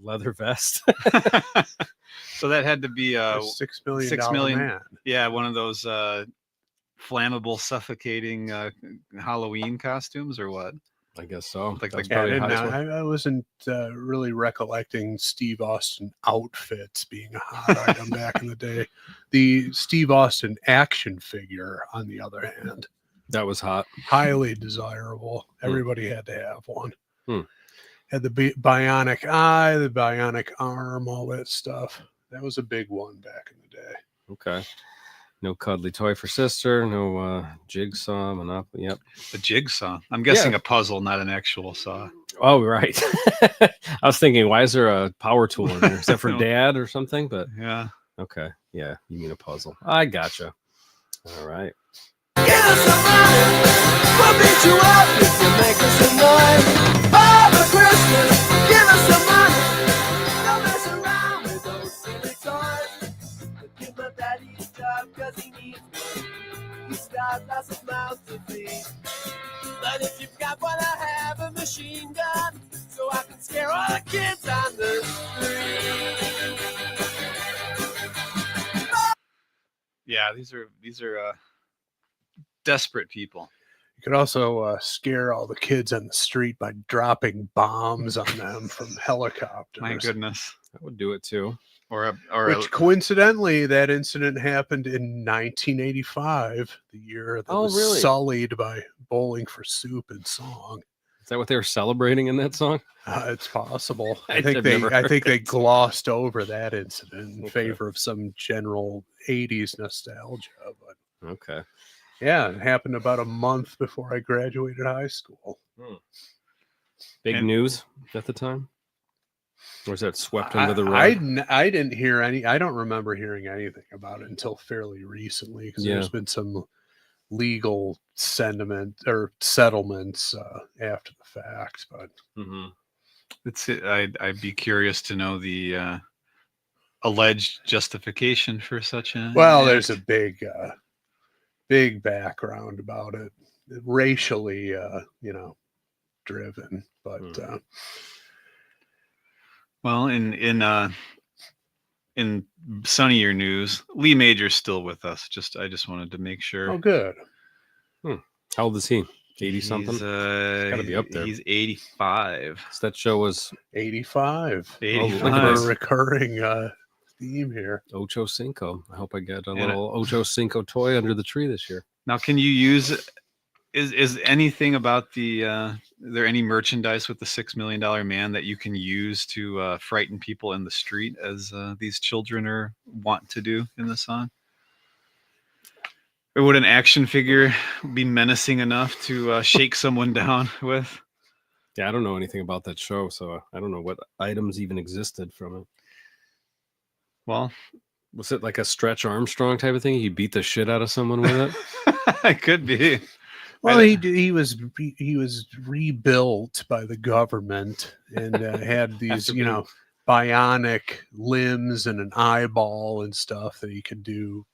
Leather vest. So that had to be A $6 million $6 million. man. Yeah, one of those flammable, suffocating Halloween costumes, or what? I guess so. Like That's the- probably Yeah, how it's- I wasn't really recollecting Steve Austin outfits being a hot item back in the day. The Steve Austin action figure, on the other hand, that was hot. highly desirable. Everybody had to have one. Hmm. Had the bionic eye, the bionic arm, all that stuff. That was a big one back in the day. Okay. No cuddly toy for sister. No jigsaw, Monopoly. Yep. A jigsaw. I'm guessing Yeah. a puzzle, not an actual saw. Oh, right. I was thinking, why is there a power tool in there? Is that for dad or something? But Yeah. okay. Yeah, you mean a puzzle. I gotcha. All right. Give us some money, we'll beat you up if you make us annoyed. Father Christmas, give us some money. Don't mess around with those silly toys. But give my daddy his job cause he needs one. He's got lots of mouths to feed. But if you've got one, I have a machine gun, so I can scare all the kids on the street. Yeah, these are desperate people. You could also scare all the kids on the street by dropping bombs on them from helicopters. My goodness. That would do it too. Which coincidentally, that incident happened in 1985, the year that was really? sullied by Bowling for Soup and Song. Is that what they were celebrating in that song? It's possible. I've I think never heard they it. glossed over that incident in Okay. favor of some general 80s nostalgia. But Okay. yeah, it happened about a month before I graduated high school. Big And- news at the time? Or was that swept under the rug? I didn't hear any. I don't remember hearing anything about it until fairly recently because Yeah. there's been some legal sentiment or settlements after the fact. But Mhm. I'd be curious to know the alleged justification for such a. well, there's a big background about it, racially, driven. But Well, in sunnier news, Lee Major's still with us. I just wanted to make sure. oh, good. How old is he? 80 something? He's gotta be up there. He's 85. So that show was 85. 85. look at A this. recurring theme here. Ocho Cinco. I hope I get a little Ocho Cinco toy under the tree this year. Now, can you use? Is anything about the? Is there any merchandise with the $6 million man that you can use to frighten people in the street, as these children want to do in the song? Or would an action figure be menacing enough to shake someone down with? Yeah, I don't know anything about that show, so I don't know what items even existed from it. Well, Was it like a Stretch Armstrong type of thing? You beat the shit out of someone with it? it could be. Well, he was rebuilt by the government and had these, bionic limbs and an eyeball and stuff that he could do,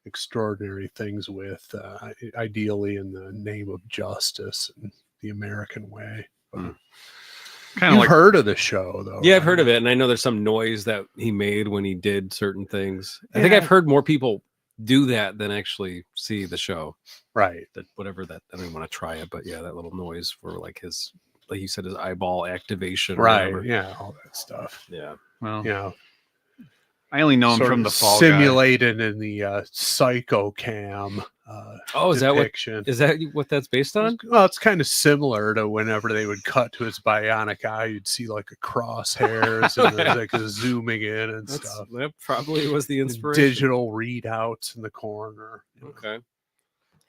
extraordinary things with, ideally in the name of justice and the American way. Kind You've of like heard of the show, though. Yeah, I've right? heard of it, and I know there's some noise that he made when he did certain things. I think I've Yeah. heard more people do that than actually see the show. Right. That whatever that, I don't even want to try it, but yeah, that little noise for like his, like you said, his eyeball activation. or Right. whatever. Yeah. All that stuff. Yeah. well, I only know him sort from of the Fall Guy. simulated in the Psycho Cam. Oh, is that depiction. what that's based on? Well, it's kind of similar to whenever they would cut to his bionic eye, you'd see like a crosshairs and there's like a zooming in and stuff. That probably was the And inspiration. digital readouts in the corner. Okay.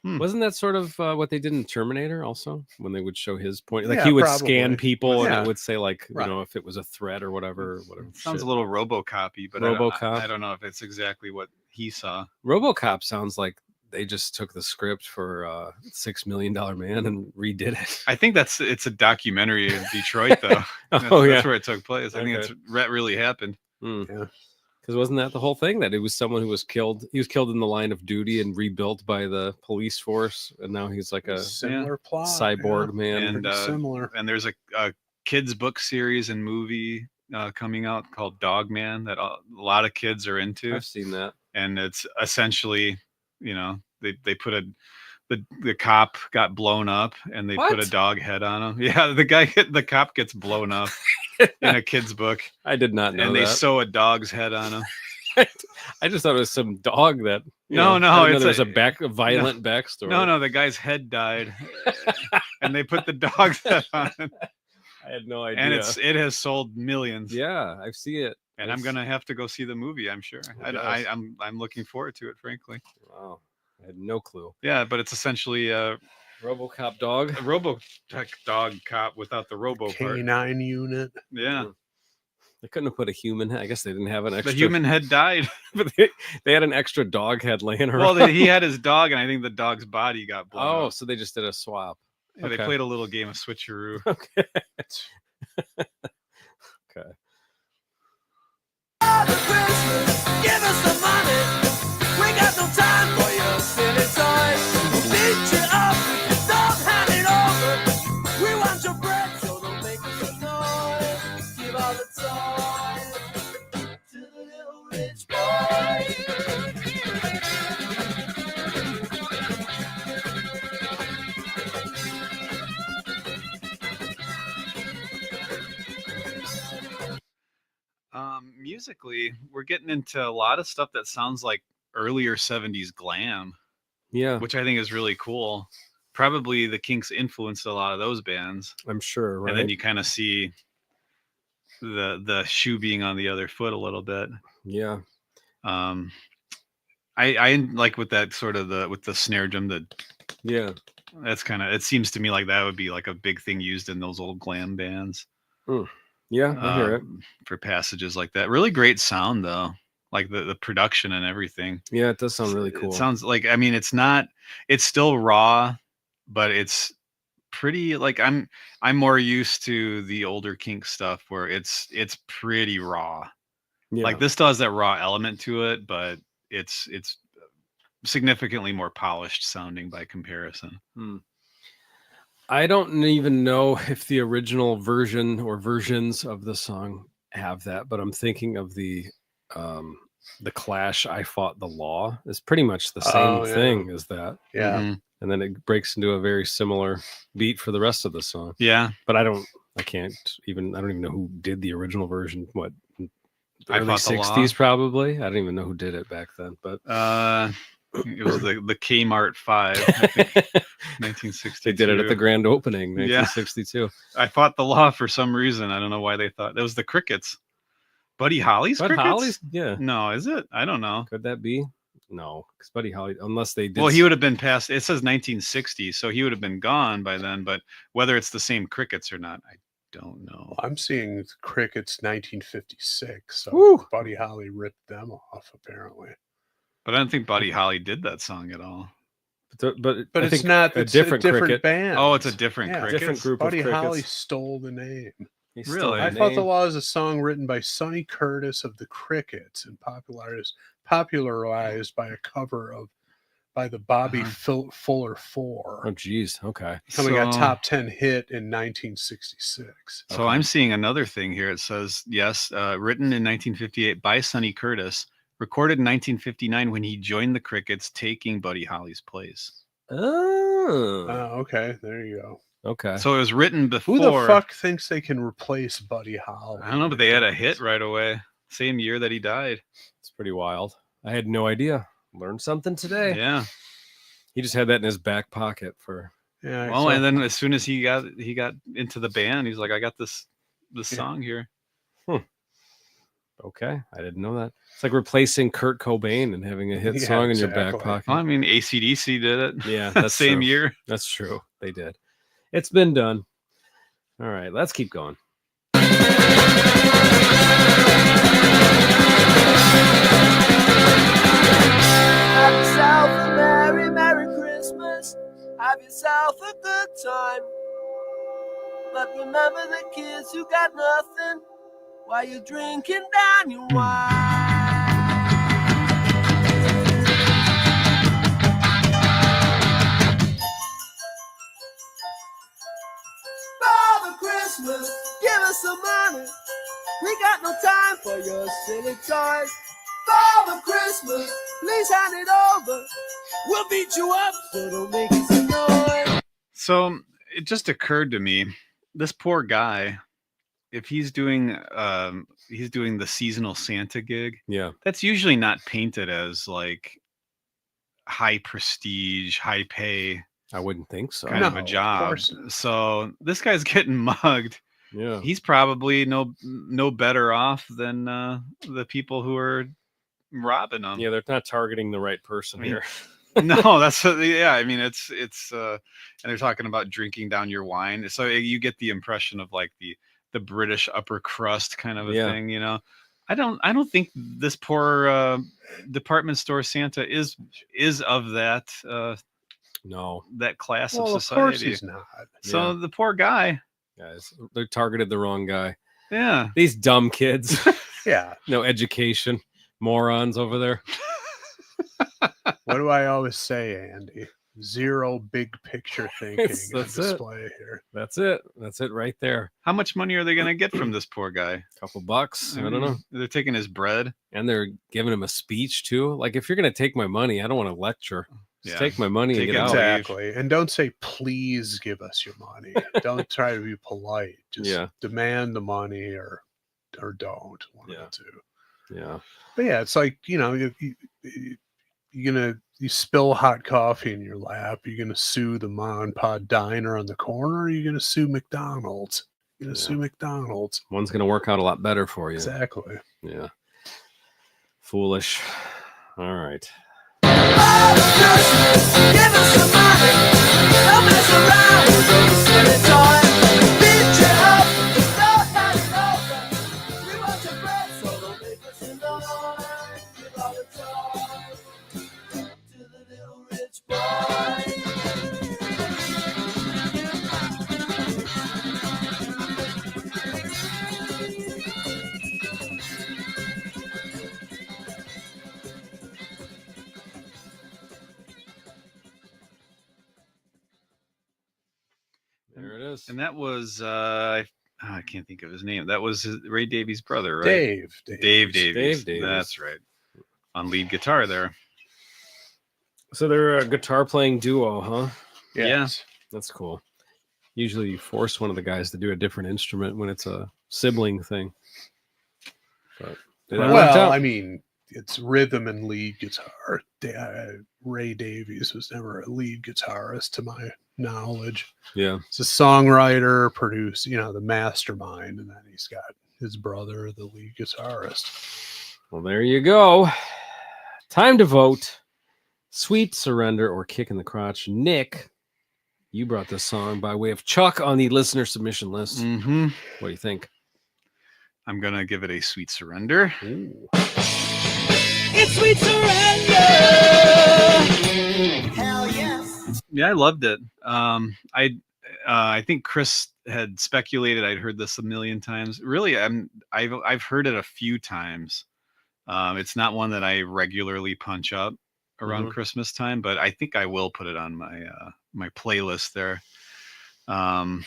Hmm. Wasn't that sort of what they did in Terminator also, when they would show his point? Like Yeah, he would probably. scan people and Yeah. it would say like, Right. if it was a threat or whatever. Sounds shit. a little RoboCop-y, but RoboCop. I don't know if it's exactly what he saw. RoboCop sounds like they just took the script for $6 Million Man and redid it. I think it's a documentary in Detroit, though. That's where it took place. I think that really happened. Yeah. Because wasn't that the whole thing, that it was someone who was killed? He was killed in the line of duty and rebuilt by the police force, and now he's like a Similar plot. cyborg man. And, Pretty similar. And there's a kids book series and movie coming out called Dog Man that a lot of kids are into, I've seen that. and it's essentially, they put the cop got blown up and they put What? a dog head on him. Yeah, the cop gets blown up in a kid's book, I did not know and they that. sew a dog's head on him. I just thought it was some dog that. No, I didn't know it's there's a violent backstory. No, the guy's head died, and they put the dog's head on it, I had no idea. and it has sold millions. Yeah, I see it. And I'm gonna have to go see the movie. I'm sure. Yes. I'm looking forward to it, frankly. Wow, I had no clue. Yeah, but it's essentially a RoboCop dog. Robotech dog cop without the robo part. K9 unit. Yeah, They couldn't have put a human head. I guess they didn't have an extra. the human head died. but they had an extra dog head laying around. Well, he had his dog, and I think the dog's body got blown Oh, up. so they just did a swap. Yeah, they okay. played a little game of switcheroo. Okay. Okay. Father Christmas, give us the money. We got no time for your silly toys. We'll beat you up if you don't hand it over. We want your bread, so don't make us annoy. Give all the toys to the little rich Musically, we're getting into a lot of stuff that sounds like earlier 70s glam, Yeah, which I think is really cool. Probably the Kinks influenced a lot of those bands. I'm sure. Right. And then you kind of see the shoe being on the other foot a little bit. Yeah. I like with that sort of with the snare drum Yeah. that's kind of, it seems to me like that would be like a big thing used in those old glam bands. Yeah, I hear it. For passages like that. Really great sound though. Like the production and everything. Yeah, it does sound really cool. It sounds like, I mean, it's still raw, but it's pretty, like I'm more used to the older Kinks stuff where it's pretty raw. Yeah. Like this still has that raw element to it, but it's significantly more polished sounding by comparison. I don't even know if the original version or versions of the song have that, but I'm thinking of the Clash I Fought the Law is pretty much the same thing as that. Yeah. Mhm. And then it breaks into a very similar beat for the rest of the song. Yeah. But I don't even know who did the original version. What, I early Fought the Law? 60s probably? I don't even know who did it back then, but It was the Kmart 5, I think, 1962. they did it at the grand opening, 1962. I Fought the Law for some reason. I don't know why they thought. It was the Crickets. Buddy Holly's Bud Crickets? Holly's? Yeah. No, is it? I don't know. Could that be? No, because Buddy Holly, unless they did. Well, he would have been past, it says 1960, so he would have been gone by then, but whether it's the same Crickets or not, I don't know. I'm seeing Crickets 1956. So Woo. Buddy Holly ripped them off, apparently. But I don't think Buddy Holly did that song at all. But But I it's think not. a It's different cricket. band. Oh, it's a different Yeah. Crickets? Different group Buddy of crickets. Holly stole the name. He Really? stole I the Fought the name. Law is a song written by Sonny Curtis of the Crickets and popularized by a cover by the Bobby Fuller Four. Oh, geez. Okay. Becoming a So- top 10 hit in 1966. So I'm seeing another thing here. It says, yes, written in 1958 by Sonny Curtis, recorded in 1959 when he joined the Crickets, taking Buddy Holly's place. Oh. Okay, there you go. Okay. So it was written before. Who the fuck thinks they can replace Buddy Holly? I don't know, but they had a hit right away. Same year that he died. It's pretty wild. I had no idea. Learned something today. Yeah. He just had that in his back pocket for. Yeah. Well, and then as soon as he got into the band, he's like, I got this song here. Okay, I didn't know that. It's like replacing Kurt Cobain and having a hit Yeah, song in your back exactly. pocket. Well, I mean, AC/DC did it. Yeah, that's same true. year. That's true. They did. It's been done. All right, let's keep going. Have yourself a merry, merry Christmas. Have yourself a good time. But remember the kids who got nothing while you're drinking down your wine. Father Christmas, give us some money. We got no time for your silly toys. Father Christmas, please hand it over. We'll beat you up, so don't make us annoyed. So it just occurred to me, this poor guy, if he's doing the seasonal Santa gig, Yeah. that's usually not painted as like high prestige, high pay I wouldn't think so. kind No, of a of job. course. So this guy's getting mugged Yeah. he's probably no better off than the people who are robbing them. Yeah, they're not targeting the right person I mean, here. No, that's yeah. I mean, it's and they're talking about drinking down your wine, so you get the impression of like the British upper crust kind of a Yeah. thing, you know. I don't think this poor department store Santa is of that No, that class Well, of of course society. he's not. So Yeah. the poor guy, guys, they targeted the wrong guy. yeah. These dumb kids, Yeah. no education, morons over there. What do I always say, Andy? Zero big picture thinking on that's it. display here. That's it. That's it right there. How much money are they going to get from this poor guy? Couple bucks. I don't know. They're taking his bread. And they're giving him a speech too. Like, if you're gonna take my money, I don't want to lecture. Just Yeah. take my money Take and it get out. away. Exactly. And don't say, please give us your money. Don't try to be polite. Just Yeah. demand the money or don't. One Yeah. of the two. Yeah. But yeah, it's like, you spill hot coffee in your lap. You're gonna sue the mom and pop diner on the corner. Or you're gonna sue McDonald's. You're gonna sue McDonald's. One's gonna work out a lot better for you. Exactly. Yeah. Foolish. All right. There it is. And that was I can't think of his name. That was Ray Davies' brother, right? Dave Davies. Dave Davies. That's right. On lead guitar there. So they're a guitar playing duo, huh? Yes. That's cool. Usually you force one of the guys to do a different instrument when it's a sibling thing. But that worked Well, out. I mean, it's rhythm and lead guitar. Ray Davies was never a lead guitarist, to my knowledge. Yeah. He's a songwriter, producer, the mastermind, and then he's got his brother, the lead guitarist. Well, there you go. Time to vote. Sweet Surrender or Kick in the Crotch. Nick, you brought this song by way of Chuck on the listener submission list. Mm-hmm. What do you think? I'm gonna give it a Sweet Surrender. Ooh. It's sweet surrender. Hell yes. Yeah, I loved it. I think Chris had speculated. I'd heard this a million times. Really, I've heard it a few times. It's not one that I regularly punch up around Christmas time, but I think I will put it on my my playlist there. I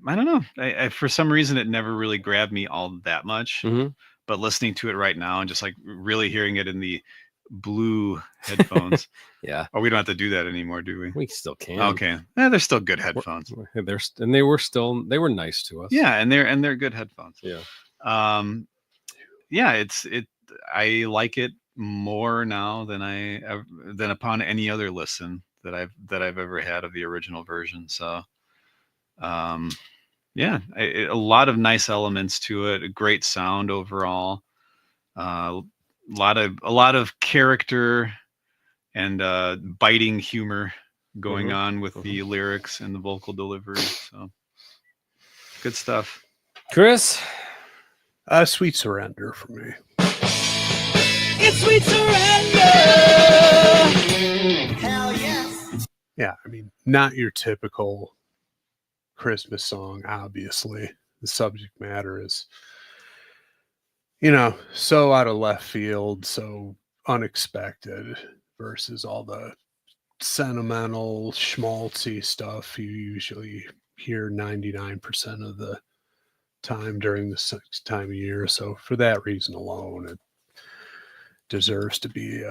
don't know. I for some reason it never really grabbed me all that much. Mm-hmm. But listening to it right now and just like really hearing it in the blue headphones. Yeah. Oh, we don't have to do that anymore, do we? We still can. Okay. They're still good headphones. They were nice to us. Yeah, and they're good headphones. Yeah. Yeah, I like it more now than upon any other listen that I've ever had of the original version. So yeah, a lot of nice elements to it, a great sound overall. A lot of character and biting humor going on with the lyrics and the vocal delivery. So good stuff. Chris? Sweet Surrender for me. It's sweet surrender. Hell yes. Yeah, I mean, not your typical Christmas song, obviously. The subject matter is, so out of left field, so unexpected versus all the sentimental, schmaltzy stuff you usually hear 99% of the time during the time of year. So for that reason alone, it deserves to be,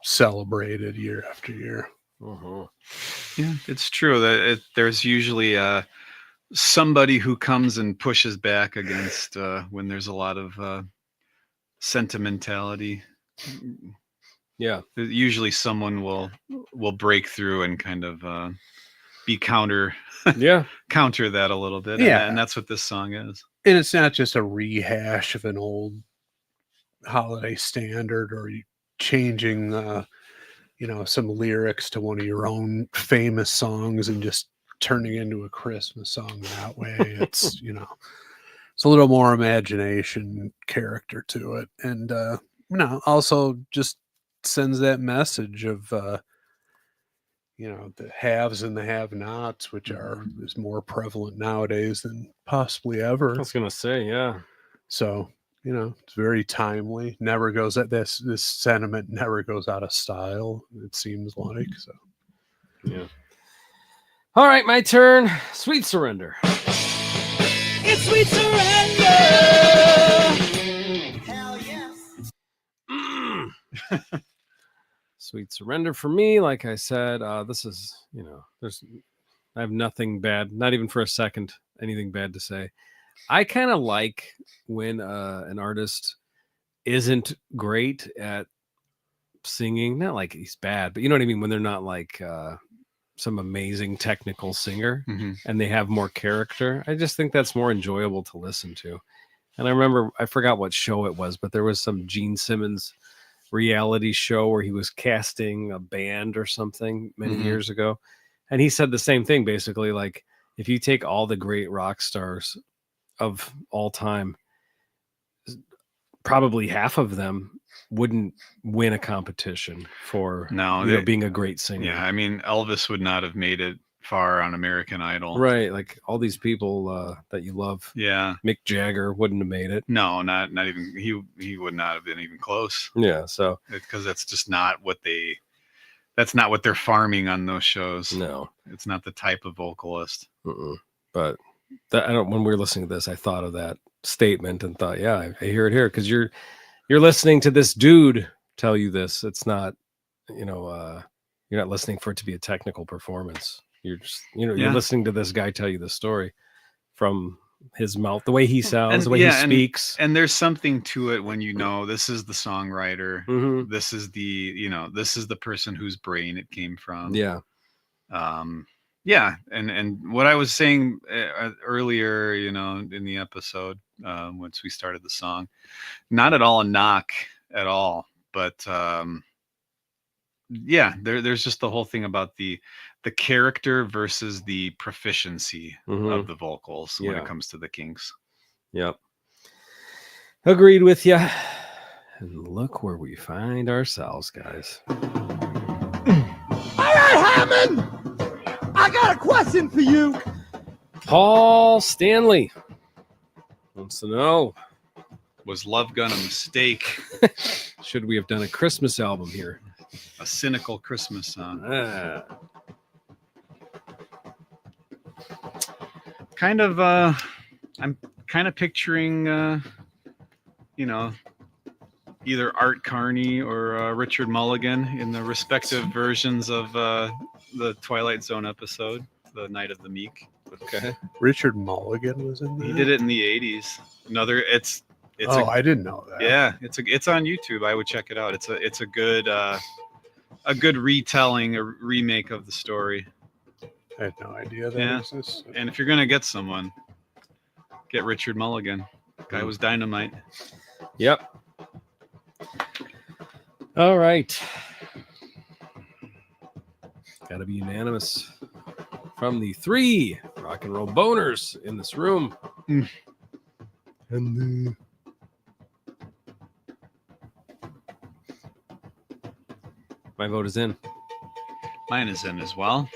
celebrated year after year. Yeah, it's true that there's usually somebody who comes and pushes back against when there's a lot of sentimentality. Yeah. Usually someone will break through and kind of be counter Yeah. that a little bit. Yeah. And that's what this song is. And it's not just a rehash of an old holiday standard or changing, some lyrics to one of your own famous songs and just turning into a Christmas song that way. It's, it's a little more imagination character to it. And, also just sends that message of, the haves and the have-nots, which is more prevalent nowadays than possibly ever. I was gonna say, yeah. So, it's very timely. Never goes at this sentiment never goes out of style, it seems like. So Yeah. All right, my turn. Sweet Surrender. It's sweet surrender. Hell yes. Sweet Surrender for me. Like I said, this is, I have nothing bad, not even for a second, anything bad to say. I kind of like when an artist isn't great at singing, not like he's bad, but you know what I mean? When they're not like some amazing technical singer and they have more character. I just think that's more enjoyable to listen to. And I remember, I forgot what show it was, but there was some Gene Simmons reality show where he was casting a band or something many years ago. And he said the same thing, basically, like if you take all the great rock stars of all time, probably half of them wouldn't win a competition for being a great singer. Yeah, I mean, Elvis would not have made it far on American Idol. Right, like all these people that you love. Yeah. Mick Jagger wouldn't have made it. No, not even he would not have been even close. Yeah, so because that's just not what they're farming on those shows. No, it's not the type of vocalist. But when we were listening to this, I thought of that statement and thought, yeah, I hear it here, because you're listening to this dude tell you this. It's not, you're not listening for it to be a technical performance. You're just, you're listening to this guy tell you the story from his mouth, the way he sounds, the way he speaks. And there's something to it when this is the songwriter. This is this is the person whose brain it came from. Yeah. Yeah. And what I was saying earlier, in the episode, once we started the song, not at all a knock at all, but there's just the whole thing about the character versus the proficiency of the vocals when it comes to the Kinks. Yep. Agreed with you. And look where we find ourselves, guys. All right, Hammond, I got a question for you. Paul Stanley wants to know, was Love Gun a mistake? Should we have done a Christmas album here? A cynical Christmas song. Kind of, I'm kind of picturing, either Art Carney or Richard Mulligan in the respective versions of the Twilight Zone episode, The Night of the Meek. Okay. Richard Mulligan was in there? He did it in the 80s. I didn't know that. Yeah, it's on YouTube. I would check it out. It's a good retelling, a remake of the story. I had no idea that exists. And if you're gonna get someone, get Richard Mulligan. Guy was dynamite. Yep. All right. Got to be unanimous from the 3 rock and roll boners in this room. And my vote is in. Mine is in as well.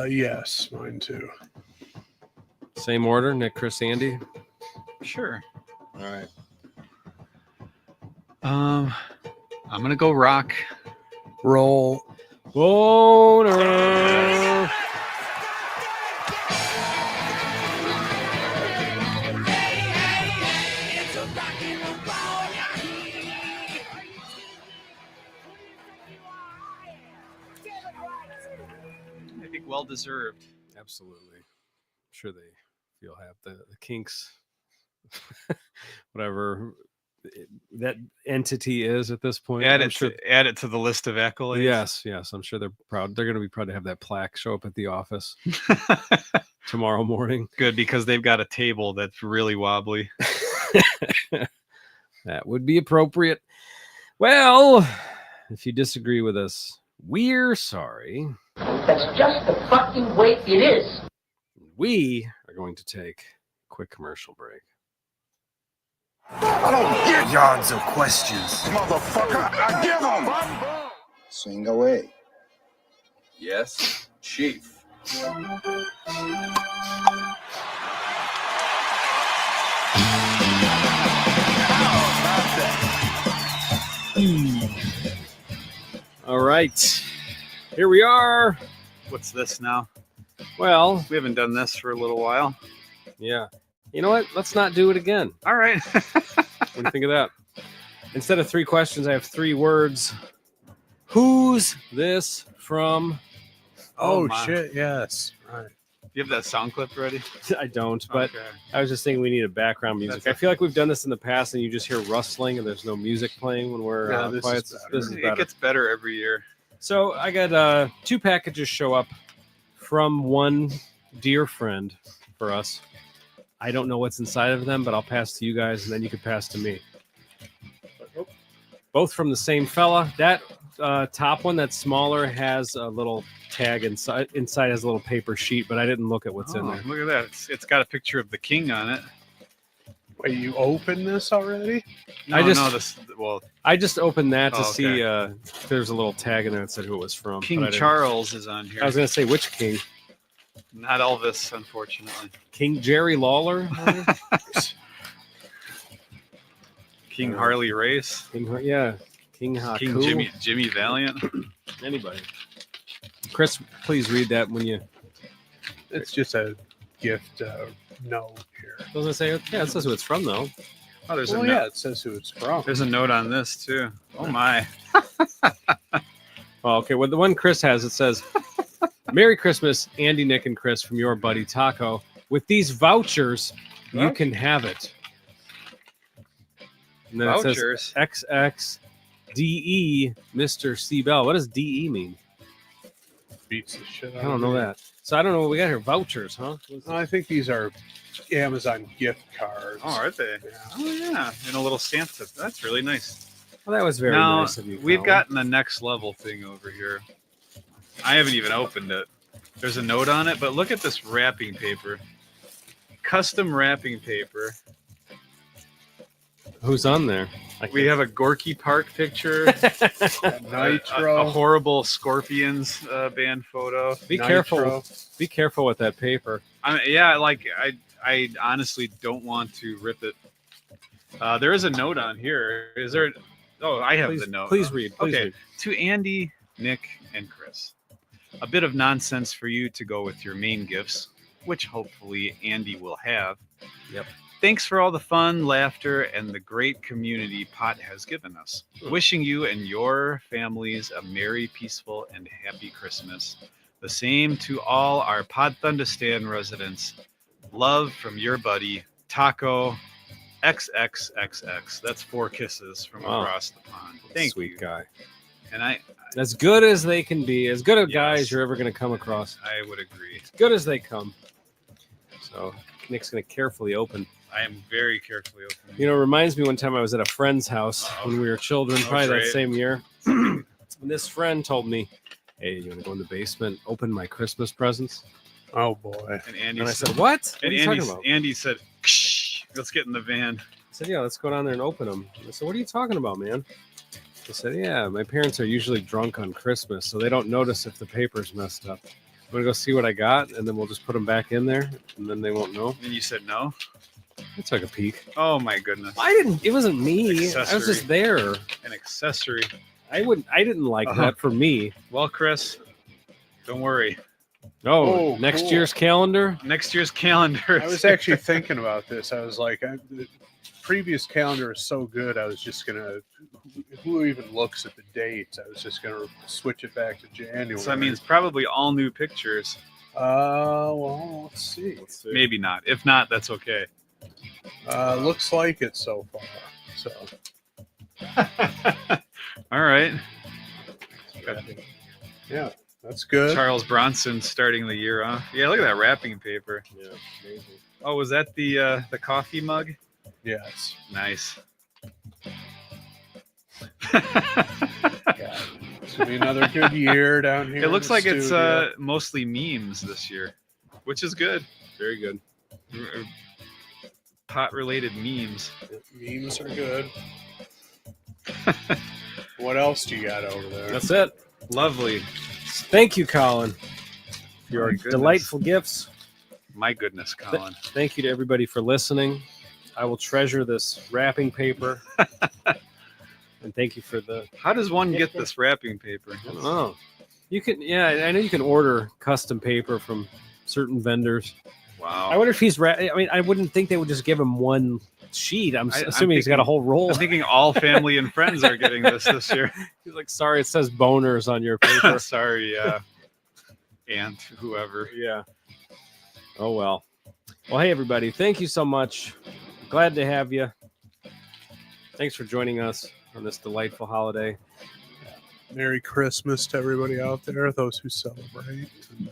Yes, mine too. Same order, Nick, Chris, Andy. Sure. All right. I'm gonna go rock. Roll. Boner. I think well deserved. Absolutely. I'm sure they feel have the Kinks. Whatever that entity is at this point. Add I'm it, sure. add it to the list of accolades. Yes. I'm sure they're proud. They're going to be proud to have that plaque show up at the office tomorrow morning. Good, because they've got a table that's really wobbly. That would be appropriate. Well, if you disagree with us, we're sorry. That's just the fucking way it is. We are going to take a quick commercial break. I don't get yards of questions. Motherfucker, I give them. Sing away. Yes, Chief. All right. Here we are. What's this now? Well, We haven't done this for a little while. yeah. You know what? Let's not do it again. All right. What do you think of that? Instead of 3 questions, I have 3 words. Who's this from? Oh, my. shit, yes. Right. You have that sound clip ready? I don't, but Okay. I was just thinking we need a background music. That's I feel like we've done this in the past, and you just hear rustling, and there's no music playing when we're Yeah, this quiet. is better. This is It better. gets better every year. So I got 2 packages show up from one dear friend for us. I don't know what's inside of them, but I'll pass to you guys, and then you can pass to me. Both from the same fella. That top one, that's smaller, has a little tag inside. Inside has a little paper sheet, but I didn't look at what's in there. Look at that. It's got a picture of the king on it. Wait, you opened this already? No, I just- no, this, well, I just opened that to Oh, see if there's a little tag in there that said who it was from. King but I didn't. Charles is on here. I was going to say which king? Not Elvis, unfortunately. King Jerry Lawler? King Harley Race. King, yeah. King Haku. King Jimmy Valiant. Anybody. Chris, please read that when you. It's just a gift note here. Doesn't it say? Yeah, it says who it's from, though. Oh, there's Well, a yeah, note. it says who it's from. There's a note on this too. Oh my. Oh, okay. Well, the one Chris has, it says, Merry Christmas, Andy, Nick, and Chris from your buddy Taco. With these vouchers, you Huh? can have it. And then Vouchers? it says XXDE, Mr. C. Bell. What does DE mean? Beats the shit out I don't of know me. that. So I don't know what we got here. Vouchers, huh? I think these are Amazon gift cards. Oh, are they? Yeah. Oh yeah. And a little Santa. That's really nice. Well, that was very Now, nice of you. we've Colin. gotten the next level thing over here. I haven't even opened it. There's a note on it, but look at this wrapping paper. Custom wrapping paper. Who's on there? We have a Gorky Park picture, Nitro. a horrible Scorpions band photo. Be Nitro. careful. Be careful with that paper. I honestly don't want to rip it. There is a note on here. Is there? Oh, I have Please, the note. please read. Please Okay. read. To Andy, Nick, and Chris. A bit of nonsense for you to go with your main gifts, which hopefully Andy will have. Yep. Thanks for all the fun, laughter, and the great community Pot has given us. Wishing you and your families a merry, peaceful, and happy Christmas. The same to all our Pod Thundistan residents. Love from your buddy, Taco XXXX. That's 4 kisses from Wow. across the pond. Thank Sweet you. guy. And I As good as they can be. As good a guy Yes. as you're ever going to come across. would agree. As good as they come. So Nick's going to carefully open. I am very carefully opening. You know, it reminds me one time I was at a friend's house when we were children, Oh, probably that great. same year. And this friend told me, hey, you want to go in the basement, open my Christmas presents? Oh boy. And Andy And I said, said, what? What are and you talking about? Andy said, "Ksh, let's get in the van. I said, yeah, let's go down there and open them. I said, what are you talking about, man? I said, yeah, my parents are usually drunk on Christmas, so they don't notice if the paper's messed up. I'm going to go see what I got, and then we'll just put them back in there, and then they won't know. And you said no? I took a peek. Oh my goodness. It wasn't me. I was Accessory. just there. An accessory. I didn't like Uh-huh. that for me. Well, Chris, don't worry. Oh, Oh, next cool. year's calendar? Next year's calendar. I was actually thinking about this. I was like, the previous calendar is so good. I was just gonna. Who even looks at the dates? I was just gonna switch it back to January. So that means probably all new pictures. Well, let's see. Maybe not. If not, that's okay. Looks like it so far. So All right. yeah, that's good. Charles Bronson starting the year off. Yeah, look at that wrapping paper. Yeah, amazing. Oh, was that the coffee mug? Yes. Nice. Yeah. It's gonna be another good year down here. It looks in the like it's studio. mostly memes this year, which is good. Very good. Pot related memes. Memes are good. What else do you got over there? That's it. Lovely. Thank you, Colin, for your My goodness. delightful gifts. My goodness, Colin. Thank you to everybody for listening. I will treasure this wrapping paper. And thank you for the. How does one get this wrapping paper? I don't know. You can, yeah, I know you can order custom paper from certain vendors. Wow. I wonder if he's. I mean, I wouldn't think they would just give him one sheet. I'm assuming he's got a whole roll. I'm thinking all family and friends are getting this year. He's like, sorry, it says boners on your paper. Sorry, aunt, whoever. Yeah. Oh well. Well, hey everybody, thank you so much. Glad to have you. Thanks for joining us on this delightful holiday. Merry Christmas to everybody out there, those who celebrate. And,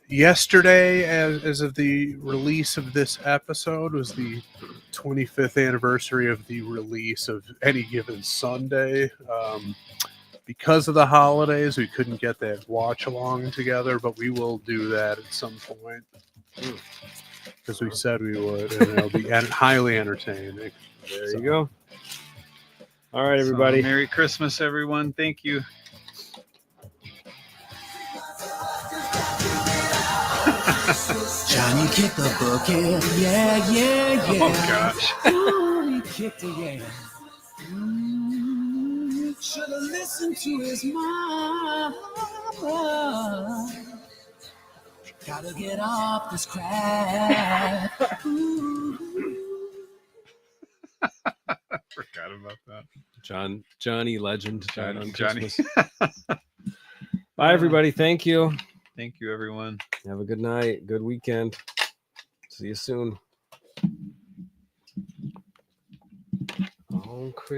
yesterday, as of the release of this episode, was the 25th anniversary of the release of Any Given Sunday. Because of the holidays, we couldn't get that watch along together, but we will do that at some point. Because we said we would, and it'll be highly entertaining. There you go. All right, everybody. So, Merry Christmas, everyone. Thank you. Johnny kicked the bucket, yeah, yeah, yeah. Oh, gosh. Ooh, he kicked it, yeah. Should have listened to his mama. Gotta get off this crap. Forgot about that. Johnny Legend. Died on Johnny. Christmas. Bye, everybody. Thank you. Thank you, everyone. Have a good night. Good weekend. See you soon. Oh, Chris.